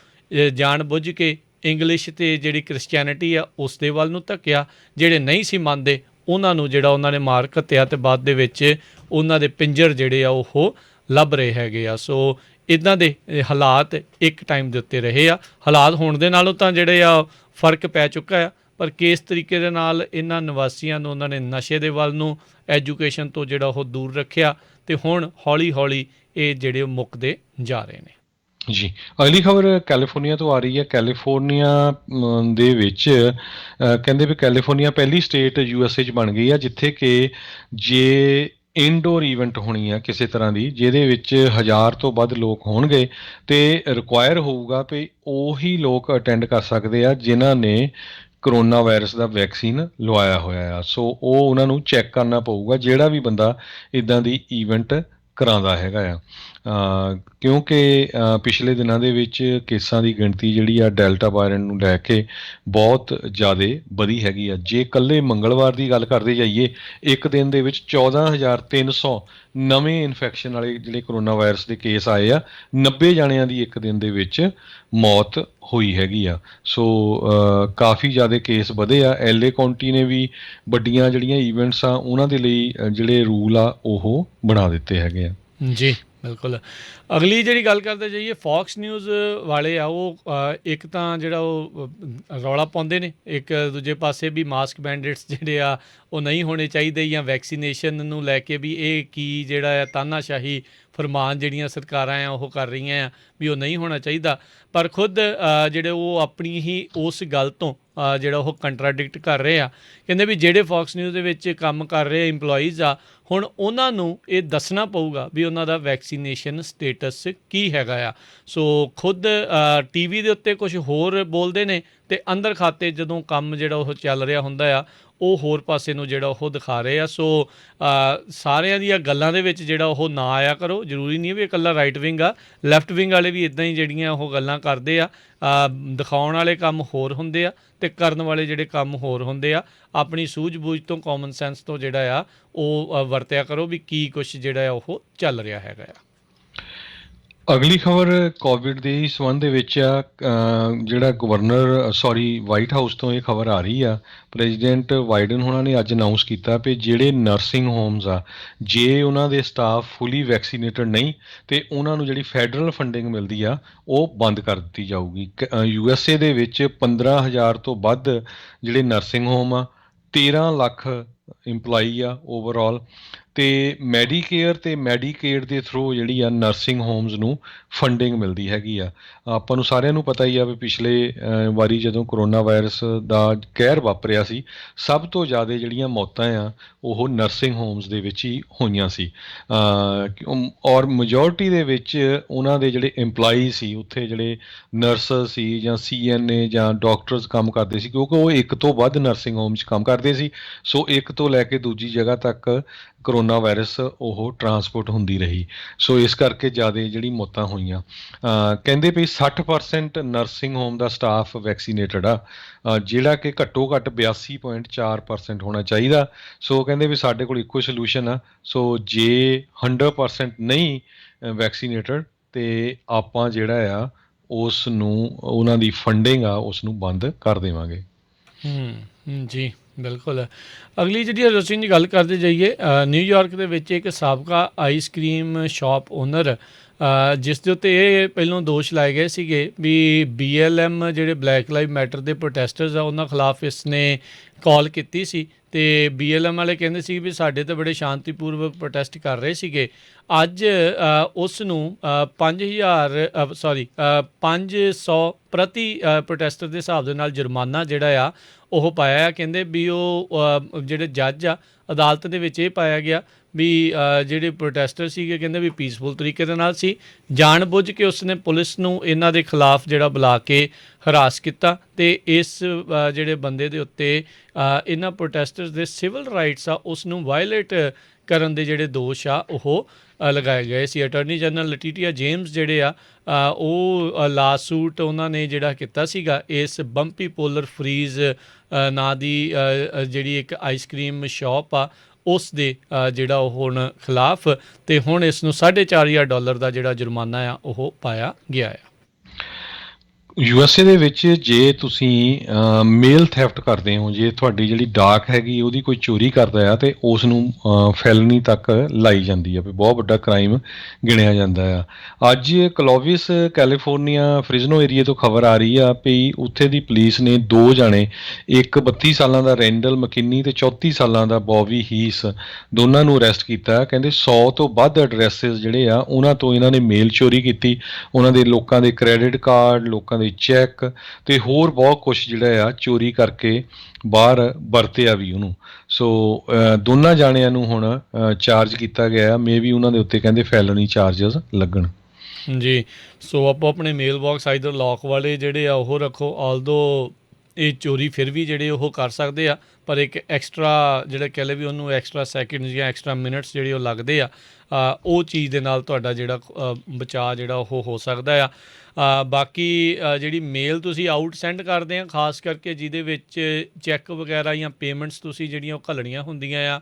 A: ਜਾਣ ਬੁੱਝ ਕੇ ਇੰਗਲਿਸ਼ ਅਤੇ ਜਿਹੜੀ ਕ੍ਰਿਸਚੈਨਿਟੀ ਆ ਉਸ ਦੇ ਵੱਲ ਨੂੰ ਧੱਕਿਆ। ਜਿਹੜੇ ਨਹੀਂ ਸੀ ਮੰਨਦੇ ਉਹਨਾਂ ਨੂੰ ਜਿਹੜਾ ਉਹਨਾਂ ਨੇ ਮਾਰ ਘੱਤਿਆ ਅਤੇ ਬਾਅਦ ਦੇ ਵਿੱਚ ਉਹਨਾਂ ਦੇ ਪਿੰਜਰ ਜਿਹੜੇ ਆ ਉਹ ਲੱਭ ਰਹੇ ਹੈਗੇ ਆ। ਸੋ ਇੱਦਾਂ ਦੇ ਹਾਲਾਤ ਇੱਕ ਟਾਈਮ ਦੇ ਉੱਤੇ ਰਹੇ ਆ। ਹਾਲਾਤ ਹੋਣ ਦੇ ਨਾਲੋਂ ਤਾਂ ਜਿਹੜੇ ਆ ਫਰਕ ਪੈ ਚੁੱਕਾ ਆ, ਪਰ ਕਿਸ ਤਰੀਕੇ ਦੇ ਨਾਲ ਇਹਨਾਂ ਨਿਵਾਸੀਆਂ ਨੂੰ ਉਹਨਾਂ ਨੇ ਨਸ਼ੇ ਦੇ ਵੱਲ ਨੂੰ, ਐਜੂਕੇਸ਼ਨ ਤੋਂ ਜਿਹੜਾ ਉਹ ਦੂਰ ਰੱਖਿਆ, ਅਤੇ ਹੁਣ ਹੌਲੀ ਹੌਲੀ ਇਹ ਜਿਹੜੇ ਮੁੱਕਦੇ ਜਾ ਰਹੇ ਨੇ।
B: ਜੀ ਅਗਲੀ ਖਬਰ ਕੈਲੀਫੋਰਨੀਆ ਤੋਂ ਆ ਰਹੀ ਹੈ। ਕੈਲੀਫੋਰਨੀਆ ਦੇ ਵਿੱਚ ਕਹਿੰਦੇ ਵੀ ਕੈਲੀਫੋਰਨੀਆ ਪਹਿਲੀ ਸਟੇਟ USA 'ਚ ਬਣ ਗਈ ਆ ਜਿੱਥੇ ਕਿ ਜੇ ਇਨਡੋਰ ਈਵੈਂਟ ਹੋਣੀ ਆ ਕਿਸੇ ਤਰ੍ਹਾਂ ਦੀ, ਜਿਹਦੇ ਵਿੱਚ 1000 ਤੋਂ ਵੱਧ ਲੋਕ ਹੋਣਗੇ ਅਤੇ ਰਿਕੁਆਇਰ ਹੋਊਗਾ ਵੀ ਉਹੀ ਲੋਕ ਅਟੈਂਡ ਕਰ ਸਕਦੇ ਆ ਜਿਨ੍ਹਾਂ ਨੇ ਕਰੋਨਾ ਵਾਇਰਸ ਦਾ ਵੈਕਸੀਨ ਲਵਾਇਆ ਹੋਇਆ ਆ। ਸੋ ਉਹ ਉਹਨਾਂ ਨੂੰ ਚੈੱਕ ਕਰਨਾ ਪਊਗਾ ਜਿਹੜਾ ਵੀ ਬੰਦਾ ਇੱਦਾਂ ਦੀ ਈਵੈਂਟ ਕਰਾਉਂਦਾ ਹੈਗਾ ਆ। ਕਿਉਂਕਿ ਪਿਛਲੇ ਦਿਨਾਂ ਦੇ ਵਿੱਚ ਕੇਸਾਂ ਦੀ ਗਿਣਤੀ ਜਿਹੜੀ ਆ ਡੈਲਟਾ ਵਾਇਰਸ ਨੂੰ ਲੈ ਕੇ ਬਹੁਤ ਜ਼ਿਆਦਾ ਵਧੀ ਹੈਗੀ ਆ। ਜੇ ਇਕੱਲੇ ਮੰਗਲਵਾਰ ਦੀ ਗੱਲ ਕਰਦੇ ਜਾਈਏ, ਇੱਕ ਦਿਨ ਦੇ ਵਿੱਚ 14,300 ਨਵੇਂ ਇਨਫੈਕਸ਼ਨ ਵਾਲੇ ਜਿਹੜੇ ਕਰੋਨਾ ਵਾਇਰਸ ਦੇ ਕੇਸ ਆਏ ਆ। 90 ਜਾਣਿਆਂ ਦੀ ਇੱਕ ਦਿਨ ਦੇ ਵਿੱਚ ਮੌਤ ਹੋਈ ਹੈਗੀ ਆ। ਸੋ ਕਾਫੀ ਜ਼ਿਆਦਾ ਕੇਸ ਵਧੇ ਆ। LA ਕਾਉਂਟੀ ਨੇ ਵੀ ਵੱਡੀਆਂ ਜਿਹੜੀਆਂ ਈਵੈਂਟਸ ਆ ਉਹਨਾਂ ਦੇ ਲਈ ਜਿਹੜੇ ਰੂਲ ਆ ਉਹ ਬਣਾ ਦਿੱਤੇ ਹੈਗੇ ਆ।
A: ਜੀ ਬਿਲਕੁਲ। ਅਗਲੀ ਜਿਹੜੀ ਗੱਲ ਕਰਦੇ ਜਾਈਏ, ਫੌਕਸ ਨਿਊਜ਼ ਵਾਲੇ ਆ ਉਹ ਇੱਕ ਤਾਂ ਜਿਹੜਾ ਉਹ ਰੌਲਾ ਪਾਉਂਦੇ ਨੇ, ਇੱਕ ਦੂਜੇ ਪਾਸੇ ਵੀ ਮਾਸਕ ਮੈਂਡੇਟਸ ਜਿਹੜੇ ਆ ਉਹ ਨਹੀਂ ਹੋਣੇ ਚਾਹੀਦੇ, ਜਾਂ ਵੈਕਸੀਨੇਸ਼ਨ ਨੂੰ ਲੈ ਕੇ ਵੀ ਇਹ ਕੀ ਜਿਹੜਾ ਆ ਤਾਨਾਸ਼ਾਹੀ ਫਰਮਾਨ ਜਿਹੜੀਆਂ ਸਰਕਾਰਾਂ ਆ ਉਹ ਕਰ ਰਹੀਆਂ ਆ ਵੀ ਉਹ ਨਹੀਂ ਹੋਣਾ ਚਾਹੀਦਾ, ਪਰ ਖੁਦ ਜਿਹੜੇ ਉਹ ਆਪਣੀ ਹੀ ਉਸ ਗੱਲ ਤੋਂ ਜਿਹੜਾ ਉਹ ਕੰਟਰਾਡਿਕਟ ਕਰ ਰਹੇ ਆ। ਕਹਿੰਦੇ ਵੀ ਜਿਹੜੇ ਫੌਕਸ ਨਿਊਜ਼ ਦੇ ਵਿੱਚ ਕੰਮ ਕਰ ਰਹੇ ਇੰਪਲੋਈਜ਼ ਆ, ਹੁਣ ਉਹਨਾਂ ਨੂੰ ਇਹ ਦੱਸਣਾ ਪਊਗਾ ਵੀ ਉਹਨਾਂ ਦਾ ਵੈਕਸੀਨੇਸ਼ਨ ਸਟੇਟਸ ਕੀ ਹੈਗਾ ਆ। ਸੋ ਖੁਦ ਟੀਵੀ ਦੇ ਉੱਤੇ ਕੁਝ ਹੋਰ ਬੋਲਦੇ ਨੇ ਅਤੇ ਅੰਦਰ ਖਾਤੇ ਜਦੋਂ ਕੰਮ ਜਿਹੜਾ ਉਹ ਚੱਲ ਰਿਹਾ ਹੁੰਦਾ ਆ ਉਹ ਹੋਰ ਪਾਸੇ ਨੂੰ ਜਿਹੜਾ ਉਹ ਦਿਖਾ ਰਹੇ ਆ। ਸੋ ਸਾਰਿਆਂ ਦੀਆਂ ਗੱਲਾਂ ਦੇ ਵਿੱਚ ਜਿਹੜਾ ਉਹ ਨਾ ਆਇਆ ਕਰੋ। ਜ਼ਰੂਰੀ ਨਹੀਂ ਵੀ ਇਕੱਲਾ ਰਾਈਟ ਵਿੰਗ ਆ, ਲੈਫਟ ਵਿੰਗ ਵਾਲੇ ਵੀ ਇੱਦਾਂ ਹੀ ਜਿਹੜੀਆਂ ਉਹ ਗੱਲਾਂ ਕਰਦੇ ਆ। ਦਿਖਾਉਣ ਵਾਲੇ ਕੰਮ ਹੋਰ ਹੁੰਦੇ ਆ ਅਤੇ ਕਰਨ ਵਾਲੇ ਜਿਹੜੇ ਕੰਮ ਹੋਰ ਹੁੰਦੇ ਆ। ਆਪਣੀ ਸੂਝ-ਬੂਝ ਤੋਂ, ਕਾਮਨ ਸੈਂਸ ਤੋਂ ਜਿਹੜਾ ਆ ਉਹ ਵਰਤਿਆ ਕਰੋ ਵੀ ਕੀ ਕੁਛ ਜਿਹੜਾ ਆ ਉਹ ਚੱਲ ਰਿਹਾ ਹੈਗਾ ਆ।
B: ਅਗਲੀ ਖਬਰ ਕੋਵਿਡ ਦੇ ਹੀ ਸੰਬੰਧ ਦੇ ਵਿੱਚ ਆ। ਜਿਹੜਾ ਵਾਈਟ ਹਾਊਸ ਤੋਂ ਇਹ ਖਬਰ ਆ ਰਹੀ ਆ। ਪ੍ਰੈਜ਼ੀਡੈਂਟ ਬਾਈਡਨ ਹੋਣਾ ਨੇ ਅੱਜ ਅਨਾਊਂਸ ਕੀਤਾ ਵੀ ਜਿਹੜੇ ਨਰਸਿੰਗ ਹੋਮਸ ਆ, ਜੇ ਉਹਨਾਂ ਦੇ ਸਟਾਫ ਫੁੱਲੀ ਵੈਕਸੀਨੇਟਡ ਨਹੀਂ ਤੇ ਉਹਨਾਂ ਨੂੰ ਜਿਹੜੀ ਫੈਡਰਲ ਫੰਡਿੰਗ ਮਿਲਦੀ ਆ ਉਹ ਬੰਦ ਕਰ ਦਿੱਤੀ ਜਾਊਗੀ। USA ਦੇ ਵਿੱਚ 15,000 ਤੋਂ ਵੱਧ ਜਿਹੜੇ ਨਰਸਿੰਗ ਹੋਮ ਆ, 13 ਲੱਖ ਇੰਪਲਾਈ ਆ ਓਵਰਆਲ, ਅਤੇ ਮੈਡੀਕੇਅਰ ਅਤੇ ਮੈਡੀਕੇਡ ਦੇ ਥਰੂ ਜਿਹੜੀ ਆ ਨਰਸਿੰਗ ਹੋਮਸ ਨੂੰ ਫੰਡਿੰਗ ਮਿਲਦੀ ਹੈਗੀ ਆ। ਆਪਾਂ ਨੂੰ ਸਾਰਿਆਂ ਨੂੰ ਪਤਾ ਹੀ ਆ ਵੀ ਪਿਛਲੇ ਵਾਰੀ ਜਦੋਂ ਕਰੋਨਾ ਵਾਇਰਸ ਦਾ ਕਹਿਰ ਵਾਪਰਿਆ ਸੀ, ਸਭ ਤੋਂ ਜ਼ਿਆਦਾ ਜਿਹੜੀਆਂ ਮੌਤਾਂ ਆ ਉਹ ਨਰਸਿੰਗ ਹੋਮਸ ਦੇ ਵਿੱਚ ਹੀ ਹੋਈਆਂ ਸੀ। ਔਰ ਮੈਜੋਰਟੀ ਦੇ ਵਿੱਚ ਉਹਨਾਂ ਦੇ ਜਿਹੜੇ ਇੰਪਲਾਈ ਸੀ, ਉੱਥੇ ਜਿਹੜੇ ਨਰਸਸ ਸੀ ਜਾਂ CNA ਜਾਂ ਡਾਕਟਰਸ ਕੰਮ ਕਰਦੇ ਸੀ, ਕਿਉਂਕਿ ਉਹ ਇੱਕ ਤੋਂ ਵੱਧ ਨਰਸਿੰਗ ਹੋਮ 'ਚ ਕੰਮ ਕਰਦੇ ਸੀ। ਸੋ ਇੱਕ ਤੋਂ ਲੈ ਕੇ ਦੂਜੀ ਜਗ੍ਹਾ ਤੱਕ ਕਰੋਨਾ ਵਾਇਰਸ ਉਹ ਟਰਾਂਸਪੋਰਟ ਹੁੰਦੀ ਰਹੀ। ਸੋ ਇਸ ਕਰਕੇ ਜ਼ਿਆਦਾ ਜਿਹੜੀ ਮੌਤਾਂ ਹੋਈਆਂ। ਕਹਿੰਦੇ ਵੀ 60% ਨਰਸਿੰਗ ਹੋਮ ਦਾ ਸਟਾਫ ਵੈਕਸੀਨੇਟਡ ਆ, ਜਿਹੜਾ ਕਿ ਘੱਟੋ ਘੱਟ 82.4% ਹੋਣਾ ਚਾਹੀਦਾ। ਸੋ ਕਹਿੰਦੇ ਵੀ ਸਾਡੇ ਕੋਲ ਇੱਕੋ ਸੋਲਿਊਸ਼ਨ ਆ। ਸੋ ਜੇ 100% ਨਹੀਂ ਵੈਕਸੀਨੇਟਡ ਤੇ ਆਪਾਂ ਜਿਹੜਾ ਆ ਉਸ ਨੂੰ, ਉਹਨਾਂ ਦੀ ਫੰਡਿੰਗ ਆ ਉਸ ਨੂੰ ਬੰਦ ਕਰ ਦੇਵਾਂਗੇ।
A: ਜੀ ਬਿਲਕੁਲ। ਅਗਲੀ ਜਿਹੜੀ ਅਸੀਂ ਦੀ ਗੱਲ ਕਰਦੇ ਜਾਈਏ, ਨਿਊਯਾਰਕ ਦੇ ਵਿੱਚ ਇੱਕ ਸਾਬਕਾ ਆਈਸ ਕ੍ਰੀਮ ਸ਼ਾਪ ਓਨਰ, ਜਿਸ ਦੇ ਉੱਤੇ ਇਹ ਪਹਿਲੋਂ ਦੋਸ਼ ਲਾਏ ਗਏ ਸੀਗੇ ਵੀ BLM ਜਿਹੜੇ ਬਲੈਕ ਲਾਈਵ ਮੈਟਰ ਦੇ ਪ੍ਰੋਟੈਸਟਰਸ ਆ ਉਹਨਾਂ ਖਿਲਾਫ ਇਸ ਨੇ ਕਾਲ ਕੀਤੀ ਸੀ, ਅਤੇ BLM ਵਾਲੇ ਕਹਿੰਦੇ ਸੀ ਵੀ ਸਾਡੇ ਤਾਂ ਬੜੇ ਸ਼ਾਂਤੀਪੂਰਵਕ ਪ੍ਰੋਟੈਸਟ ਕਰ ਰਹੇ ਸੀਗੇ। ਅੱਜ ਉਸ ਨੂੰ 500 ਪ੍ਰਤੀ ਪ੍ਰੋਟੈਸਟਰ ਦੇ ਹਿਸਾਬ ਦੇ ਨਾਲ ਜੁਰਮਾਨਾ ਜਿਹੜਾ ਆ ਉਹ ਪਾਇਆ। ਕਹਿੰਦੇ ਵੀ ਉਹ ਜਿਹੜੇ ਜੱਜ ਆ ਅਦਾਲਤ ਦੇ ਵਿੱਚ ਇਹ ਪਾਇਆ ਗਿਆ ਵੀ ਜਿਹੜੇ ਪ੍ਰੋਟੈਸਟਰ ਸੀਗੇ ਕਹਿੰਦੇ ਵੀ ਪੀਸਫੁਲ ਤਰੀਕੇ ਦੇ ਨਾਲ ਸੀ, ਜਾਣ ਬੁੱਝ ਕੇ ਉਸਨੇ ਪੁਲਿਸ ਨੂੰ ਇਹਨਾਂ ਦੇ ਖਿਲਾਫ ਜਿਹੜਾ ਬੁਲਾ ਕੇ ਹਰਾਸ ਕੀਤਾ, ਅਤੇ ਇਸ ਜਿਹੜੇ ਬੰਦੇ ਦੇ ਉੱਤੇ ਇਹਨਾਂ ਪ੍ਰੋਟੈਸਟਰਸ ਦੇ ਸਿਵਲ ਰਾਈਟਸ ਆ ਉਸ ਨੂੰ ਵਾਇਲੇਟ ਕਰਨ ਦੇ ਜਿਹੜੇ ਦੋਸ਼ ਆ ਉਹ ਲਗਾਏ ਗਏ ਸੀ। ਅਟਾਰਨੀ ਜਨਰਲ ਲਟੀਟੀਆ ਜੇਮਸ ਜਿਹੜੇ ਆ ਉਹ ਲਾਸੂਟ ਉਹਨਾਂ ਨੇ ਜਿਹੜਾ ਕੀਤਾ ਸੀਗਾ ਇਸ ਬੰਪੀ ਪੋਲਰ ਫਰੀਜ਼ ਨਾਂ ਦੀ ਜਿਹੜੀ ਇੱਕ ਆਈਸ ਕ੍ਰੀਮ ਸ਼ਾਪ ਆ ਉਸ ਦੇ ਜਿਹੜਾ ਉਹ ਹੁਣ ਖਿਲਾਫ, ਅਤੇ ਹੁਣ ਇਸ ਨੂੰ $4,500 ਦਾ ਜਿਹੜਾ ਜੁਰਮਾਨਾ ਆ ਉਹ ਪਾਇਆ ਗਿਆ ਆ।
B: USA ਦੇ ਵਿੱਚ ਜੇ ਤੁਸੀਂ ਮੇਲ ਥੈਫਟ ਕਰਦੇ ਹੋ, ਜੇ ਤੁਹਾਡੀ ਜਿਹੜੀ ਡਾਕ ਹੈਗੀ ਉਹਦੀ ਕੋਈ ਚੋਰੀ ਕਰਦਾ ਆ ਤੇ ਉਸ ਨੂੰ ਫੈਲਨੀ ਤੱਕ ਲਾਈ ਜਾਂਦੀ ਆ, ਵੀ ਬਹੁਤ ਵੱਡਾ ਕ੍ਰਾਈਮ ਗਿਣਿਆ ਜਾਂਦਾ ਆ। ਅੱਜ ਕਲੋਵਿਸ ਕੈਲੀਫੋਰਨੀਆ ਫ੍ਰਿਜ਼ਨੋ ਏਰੀਏ ਤੋਂ ਖਬਰ ਆ ਰਹੀ ਆ ਵੀ ਉੱਥੇ ਦੀ ਪੁਲਿਸ ਨੇ 2 ਜਾਣੇ, ਇੱਕ 32 ਸਾਲਾਂ ਦਾ ਰੈਂਡਲ ਮਕਿੰਨੀ ਤੇ 34 ਸਾਲਾਂ ਦਾ ਬੌਬੀ ਹੀਸ, ਦੋਨਾਂ ਨੂੰ ਅਰੈਸਟ ਕੀਤਾ। ਕਹਿੰਦੇ 100 ਤੋਂ ਵੱਧ ਐਡਰੈਸਿਸ ਜਿਹੜੇ ਆ ਉਹਨਾਂ ਤੋਂ ਇਹਨਾਂ ਨੇ ਮੇਲ ਚੋਰੀ ਕੀਤੀ, ਉਹਨਾਂ ਦੇ ਲੋਕਾਂ ਦੇ ਕ੍ਰੈਡਿਟ ਕਾਰਡ, ਲੋਕਾਂ ਦੇ ਚੈੱਕ ਤੇ ਹੋਰ ਬਹੁਤ ਕੁਛ ਜਿਹੜਾ ਆ ਚੋਰੀ ਕਰਕੇ ਬਾਹਰ ਵਰਤਿਆ ਵੀ ਉਹਨੂੰ। ਸੋ ਦੋਨਾਂ ਜਾਣਿਆਂ ਨੂੰ ਹੁਣ ਚਾਰਜ ਕੀਤਾ ਗਿਆ, ਮੇ ਵੀ ਉਹਨਾਂ ਦੇ ਉੱਤੇ ਕਹਿੰਦੇ ਫੈਲਨੀ ਚਾਰਜਸ ਲੱਗਣ।
A: ਜੀ, ਸੋ ਆਪੋ ਆਪਣੇ ਮੇਲ ਬਾਕਸ ਆਈਦਰ ਲੌਕ ਵਾਲੇ ਜਿਹੜੇ ਆ ਉਹ ਰੱਖੋ। ਆਲਦੋ ਇਹ ਚੋਰੀ ਫਿਰ ਵੀ ਜਿਹੜੇ ਉਹ ਕਰ ਸਕਦੇ ਆ, ਪਰ ਇੱਕ ਐਕਸਟਰਾ ਜਿਹੜਾ ਕਹਿ ਲਏ ਵੀ ਉਹਨੂੰ ਐਕਸਟਰਾ ਸੈਕਿੰਡਸ ਜਾਂ ਐਕਸਟਰਾ ਮਿੰਟਸ ਜਿਹੜੇ ਉਹ ਲੱਗਦੇ ਆ, ਉਹ ਚੀਜ਼ ਦੇ ਨਾਲ ਤੁਹਾਡਾ ਜਿਹੜਾ ਬਚਾਅ ਜਿਹੜਾ ਉਹ ਹੋ ਸਕਦਾ ਆ। ਬਾਕੀ ਜਿਹੜੀ ਮੇਲ ਤੁਸੀਂ ਆਊਟ ਸੈਂਡ ਕਰਦੇ ਆ, ਖਾਸ ਕਰਕੇ ਜਿਹਦੇ ਵਿੱਚ ਚੈੱਕ ਵਗੈਰਾ ਜਾਂ ਪੇਮੈਂਟਸ ਤੁਸੀਂ ਜਿਹੜੀਆਂ ਉਹ ਘੱਲਣੀਆਂ ਹੁੰਦੀਆਂ ਆ,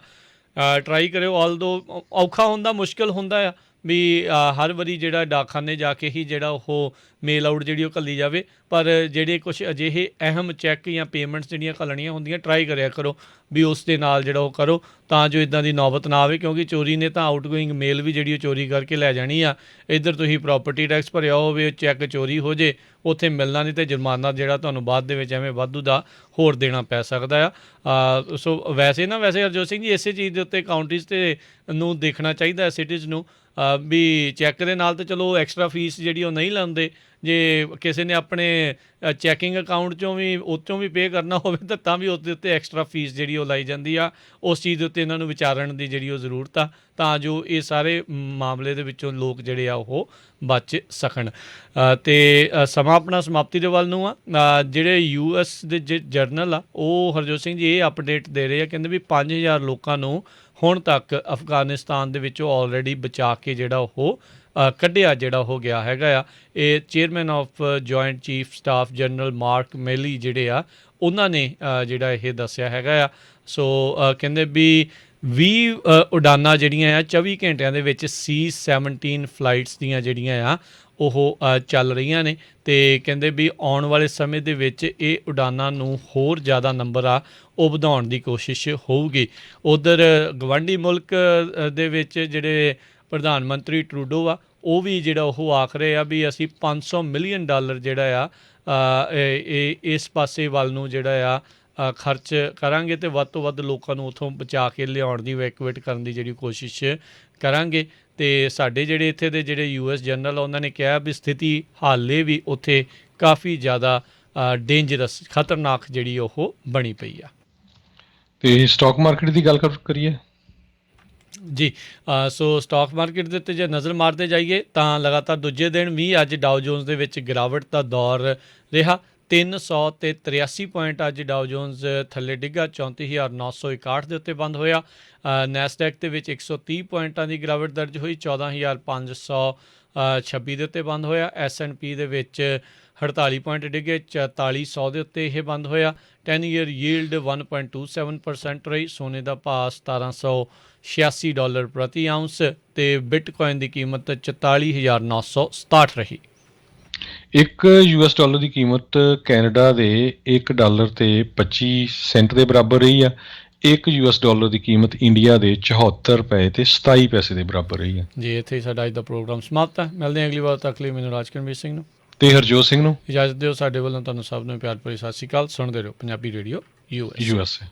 A: ਟਰਾਈ ਕਰਿਓ। ਆਲਦੋ ਔਖਾ ਹੁੰਦਾ, ਮੁਸ਼ਕਿਲ ਹੁੰਦਾ ਆ ਵੀ ਹਰ ਵਾਰੀ ਜਿਹੜਾ ਡਾਕਖਾਨੇ ਜਾ ਕੇ ਹੀ ਜਿਹੜਾ ਉਹ ਮੇਲ ਆਊਟ ਜਿਹੜੀ ਉਹ ਘੱਲੀ ਜਾਵੇ, ਪਰ ਜਿਹੜੇ ਕੁਛ ਅਜਿਹੇ ਅਹਿਮ ਚੈੱਕ ਜਾਂ ਪੇਮੈਂਟਸ ਜਿਹੜੀਆਂ ਘੱਲਣੀਆਂ ਹੁੰਦੀਆਂ ਟਰਾਈ ਕਰਿਆ ਕਰੋ ਵੀ ਉਸ ਦੇ ਨਾਲ ਜਿਹੜਾ ਉਹ ਕਰੋ, ਤਾਂ ਜੋ ਇੱਦਾਂ ਦੀ ਨੌਬਤ ਨਾ ਆਵੇ। ਕਿਉਂਕਿ ਚੋਰੀ ਨੇ ਤਾਂ ਆਊਟਗੋਇੰਗ ਮੇਲ ਵੀ ਜਿਹੜੀ ਉਹ ਚੋਰੀ ਕਰਕੇ ਲੈ ਜਾਣੀ ਆ। ਇੱਧਰ ਤੁਸੀਂ ਪ੍ਰੋਪਰਟੀ ਟੈਕਸ ਭਰਿਆ ਹੋਵੇ, ਚੈੱਕ ਚੋਰੀ ਹੋ ਜੇ, ਉੱਥੇ ਮਿਲਣਾ ਨਹੀਂ, ਅਤੇ ਜੁਰਮਾਨਾ ਜਿਹੜਾ ਤੁਹਾਨੂੰ ਬਾਅਦ ਦੇ ਵਿੱਚ ਐਵੇਂ ਵਾਧੂ ਦਾ ਹੋਰ ਦੇਣਾ ਪੈ ਸਕਦਾ ਆ। ਸੋ ਵੈਸੇ ਹਰਜੋਤ ਸਿੰਘ ਜੀ ਇਸੇ ਚੀਜ਼ ਦੇ ਉੱਤੇ ਕਾਊਂਟਰੀਜ਼ ਤੇ ਨੂੰ ਦੇਖਣਾ ਚਾਹੀਦਾ, ਸਿਟੀਜ਼ ਨੂੰ ਵੀ ਚੈੱਕ ਦੇ ਨਾਲ ਤਾਂ ਚਲੋ ਐਕਸਟਰਾ ਫੀਸ ਜਿਹੜੀ ਉਹ ਨਹੀਂ ਲਾਉਂਦੇ, ਜੇ ਕਿਸੇ ਨੇ ਆਪਣੇ ਚੈਕਿੰਗ ਅਕਾਊਂਟ 'ਚੋਂ ਵੀ ਉਹ 'ਚੋਂ ਵੀ ਪੇ ਕਰਨਾ ਹੋਵੇ ਤਾਂ ਵੀ ਉਸ ਦੇ ਉੱਤੇ ਐਕਸਟਰਾ ਫੀਸ ਜਿਹੜੀ ਉਹ ਲਾਈ ਜਾਂਦੀ ਆ। ਉਸ ਚੀਜ਼ ਦੇ ਉੱਤੇ ਇਹਨਾਂ ਨੂੰ ਵਿਚਾਰਨ ਦੀ ਜਿਹੜੀ ਉਹ ਜ਼ਰੂਰਤ ਆ, ਤਾਂ ਜੋ ਇਹ ਸਾਰੇ ਮਾਮਲੇ ਦੇ ਵਿੱਚੋਂ ਲੋਕ ਜਿਹੜੇ ਆ ਉਹ ਬਚ ਸਕਣ। ਅਤੇ ਸਮਾਂ ਆਪਣਾ ਸਮਾਪਤੀ ਦੇ ਵੱਲ ਨੂੰ ਆ। ਜਿਹੜੇ US ਦੇ ਜਰਨਲ ਆ ਉਹ ਹਰਜੋਤ ਸਿੰਘ ਜੀ ਇਹ ਅਪਡੇਟ ਦੇ ਰਹੇ ਆ, ਕਹਿੰਦੇ ਵੀ 5000 ਲੋਕਾਂ ਨੂੰ ਹੁਣ ਤੱਕ ਅਫਗਾਨਿਸਤਾਨ ਦੇ ਵਿੱਚੋਂ ਆਲਰੇਡੀ ਬਚਾ ਕੇ ਜਿਹੜਾ ਉਹ ਕੱਢਿਆ ਜਿਹੜਾ ਹੋ ਗਿਆ ਹੈਗਾ ਆ। ਇਹ chairman of joint chief staff general Mark Milley ਜਿਹੜੇ ਆ ਉਹਨਾਂ ਨੇ ਜਿਹੜਾ ਇਹ ਦੱਸਿਆ ਹੈਗਾ ਆ। ਸੋ ਕਹਿੰਦੇ ਵੀ 20 ਉਡਾਨਾਂ ਜਿਹੜੀਆਂ ਆ 24 ਘੰਟਿਆਂ ਦੇ ਵਿੱਚ C-17 ਫਲਾਈਟਸ ਦੀਆਂ ਜਿਹੜੀਆਂ ਆ ਉਹ ਚੱਲ ਰਹੀਆਂ ਨੇ, ਅਤੇ ਕਹਿੰਦੇ ਵੀ ਆਉਣ ਵਾਲੇ ਸਮੇਂ ਦੇ ਵਿੱਚ ਇਹ ਉਡਾਨਾਂ ਨੂੰ ਹੋਰ ਜ਼ਿਆਦਾ ਨੰਬਰ ਆ ਉਹ ਵਧਾਉਣ ਦੀ ਕੋਸ਼ਿਸ਼ ਹੋਊਗੀ। ਉੱਧਰ ਗਵਾਂਢੀ ਮੁਲਕ ਦੇ ਵਿੱਚ ਜਿਹੜੇ ਪ੍ਰਧਾਨ ਮੰਤਰੀ ਟਰੂਡੋ ਆ ਉਹ ਵੀ ਜਿਹੜਾ ਉਹ ਆਖ ਰਹੇ ਆ ਵੀ ਅਸੀਂ $500 ਮਿਲੀਅਨ ਜਿਹੜਾ ਆ ਇਸ ਪਾਸੇ ਵੱਲ ਨੂੰ ਜਿਹੜਾ ਆ ਖਰਚ ਕਰਾਂਗੇ, ਅਤੇ ਵੱਧ ਤੋਂ ਵੱਧ ਲੋਕਾਂ ਨੂੰ ਉੱਥੋਂ ਬਚਾ ਕੇ ਲਿਆਉਣ ਦੀ ਇਵੈਕੂਏਟ ਕਰਨ ਦੀ ਜਿਹੜੀ ਕੋਸ਼ਿਸ਼ ਕਰਾਂਗੇ। ਅਤੇ ਸਾਡੇ ਜਿਹੜੇ ਇੱਥੇ ਦੇ ਜਿਹੜੇ US ਜਨਰਲ ਉਹਨਾਂ ਨੇ ਕਿਹਾ ਵੀ ਸਥਿਤੀ ਹਾਲੇ ਵੀ ਉੱਥੇ ਕਾਫੀ ਜ਼ਿਆਦਾ ਡੇਂਜਰਸ ਖਤਰਨਾਕ ਜਿਹੜੀ ਉਹ ਬਣੀ ਪਈ ਆ।
B: ਤੇ ਸਟਾਕ ਮਾਰਕੀਟ ਦੀ ਗੱਲ ਕਰੀਏ
A: ਜੀ। ਸੋ ਸਟਾਕ ਮਾਰਕੀਟ ਦੇ ਉੱਤੇ ਜੇ ਨਜ਼ਰ ਮਾਰਦੇ ਜਾਈਏ ਤਾਂ ਲਗਾਤਾਰ ਦੂਜੇ ਦਿਨ ਵੀ ਅੱਜ ਡਾਓ ਜੋਨਸ ਦੇ ਵਿੱਚ ਗਿਰਾਵਟ ਦਾ ਦੌਰ ਰਿਹਾ। 383 ਪੁਆਇੰਟ ਅੱਜ ਡਾਓ ਜੋਨਸ ਥੱਲੇ ਡਿੱਗਾ, 34,961 ਦੇ ਉੱਤੇ ਬੰਦ ਹੋਇਆ। ਨੈਸਡੈਕ ਦੇ ਵਿੱਚ 130 ਪੁਆਇੰਟਾਂ ਦੀ ਗਿਰਾਵਟ ਦਰਜ ਹੋਈ, 14,526 ਦੇ ਉੱਤੇ ਬੰਦ ਹੋਇਆ। S&P ਦੇ ਵਿੱਚ 48 ਪੁਆਇੰਟ ਡਿੱਗੇ, 4400 ਦੇ ਉੱਤੇ ਇਹ ਬੰਦ ਹੋਇਆ। 10 ਈਅਰ ਯੀਲਡ 1.27% ਰਹੀ। ਸੋਨੇ ਦਾ ਭਾਅ $1786 ਪ੍ਰਤੀ ਆਊਂਸ, ਅਤੇ ਬਿਟਕੋਇਨ ਦੀ ਕੀਮਤ 44,967 ਰਹੀ।
B: $1 ਦੀ ਕੀਮਤ ਕੈਨੇਡਾ ਦੇ $1 ਤੇ 25 ਸੈਂਟ ਦੇ ਬਰਾਬਰ ਰਹੀ ਆ। $1 ਦੀ ਕੀਮਤ ਇੰਡੀਆ ਦੇ 74 ਰੁਪਏ ਤੇ 27 ਪੈਸੇ ਦੇ ਬਰਾਬਰ ਰਹੀ ਆ।
A: ਜੀ ਇੱਥੇ ਹੀ ਸਾਡਾ ਅੱਜ ਦਾ ਪ੍ਰੋਗਰਾਮ ਸਮਾਪਤ ਹੈ। ਮਿਲਦੇ ਹਾਂ ਅਗਲੀ ਵਾਰ ਤੱਕ ਲਈ। ਮੈਨੂੰ ਰਾਜਕਰਮਵੀਰ ਸਿੰਘ ਨੂੰ
B: ਤੇ ਹਰਜੋਤ ਸਿੰਘ ਨੂੰ
A: ਇਜਾਜ਼ਤ ਦਿਓ। ਸਾਡੇ ਵੱਲੋਂ ਤੁਹਾਨੂੰ ਸਭ ਨੂੰ ਪਿਆਰ ਭਰੀ ਸਤਿ ਸ਼੍ਰੀ ਅਕਾਲ। ਸੁਣਦੇ ਰਹੋ ਪੰਜਾਬੀ ਰੇਡੀਓ USA।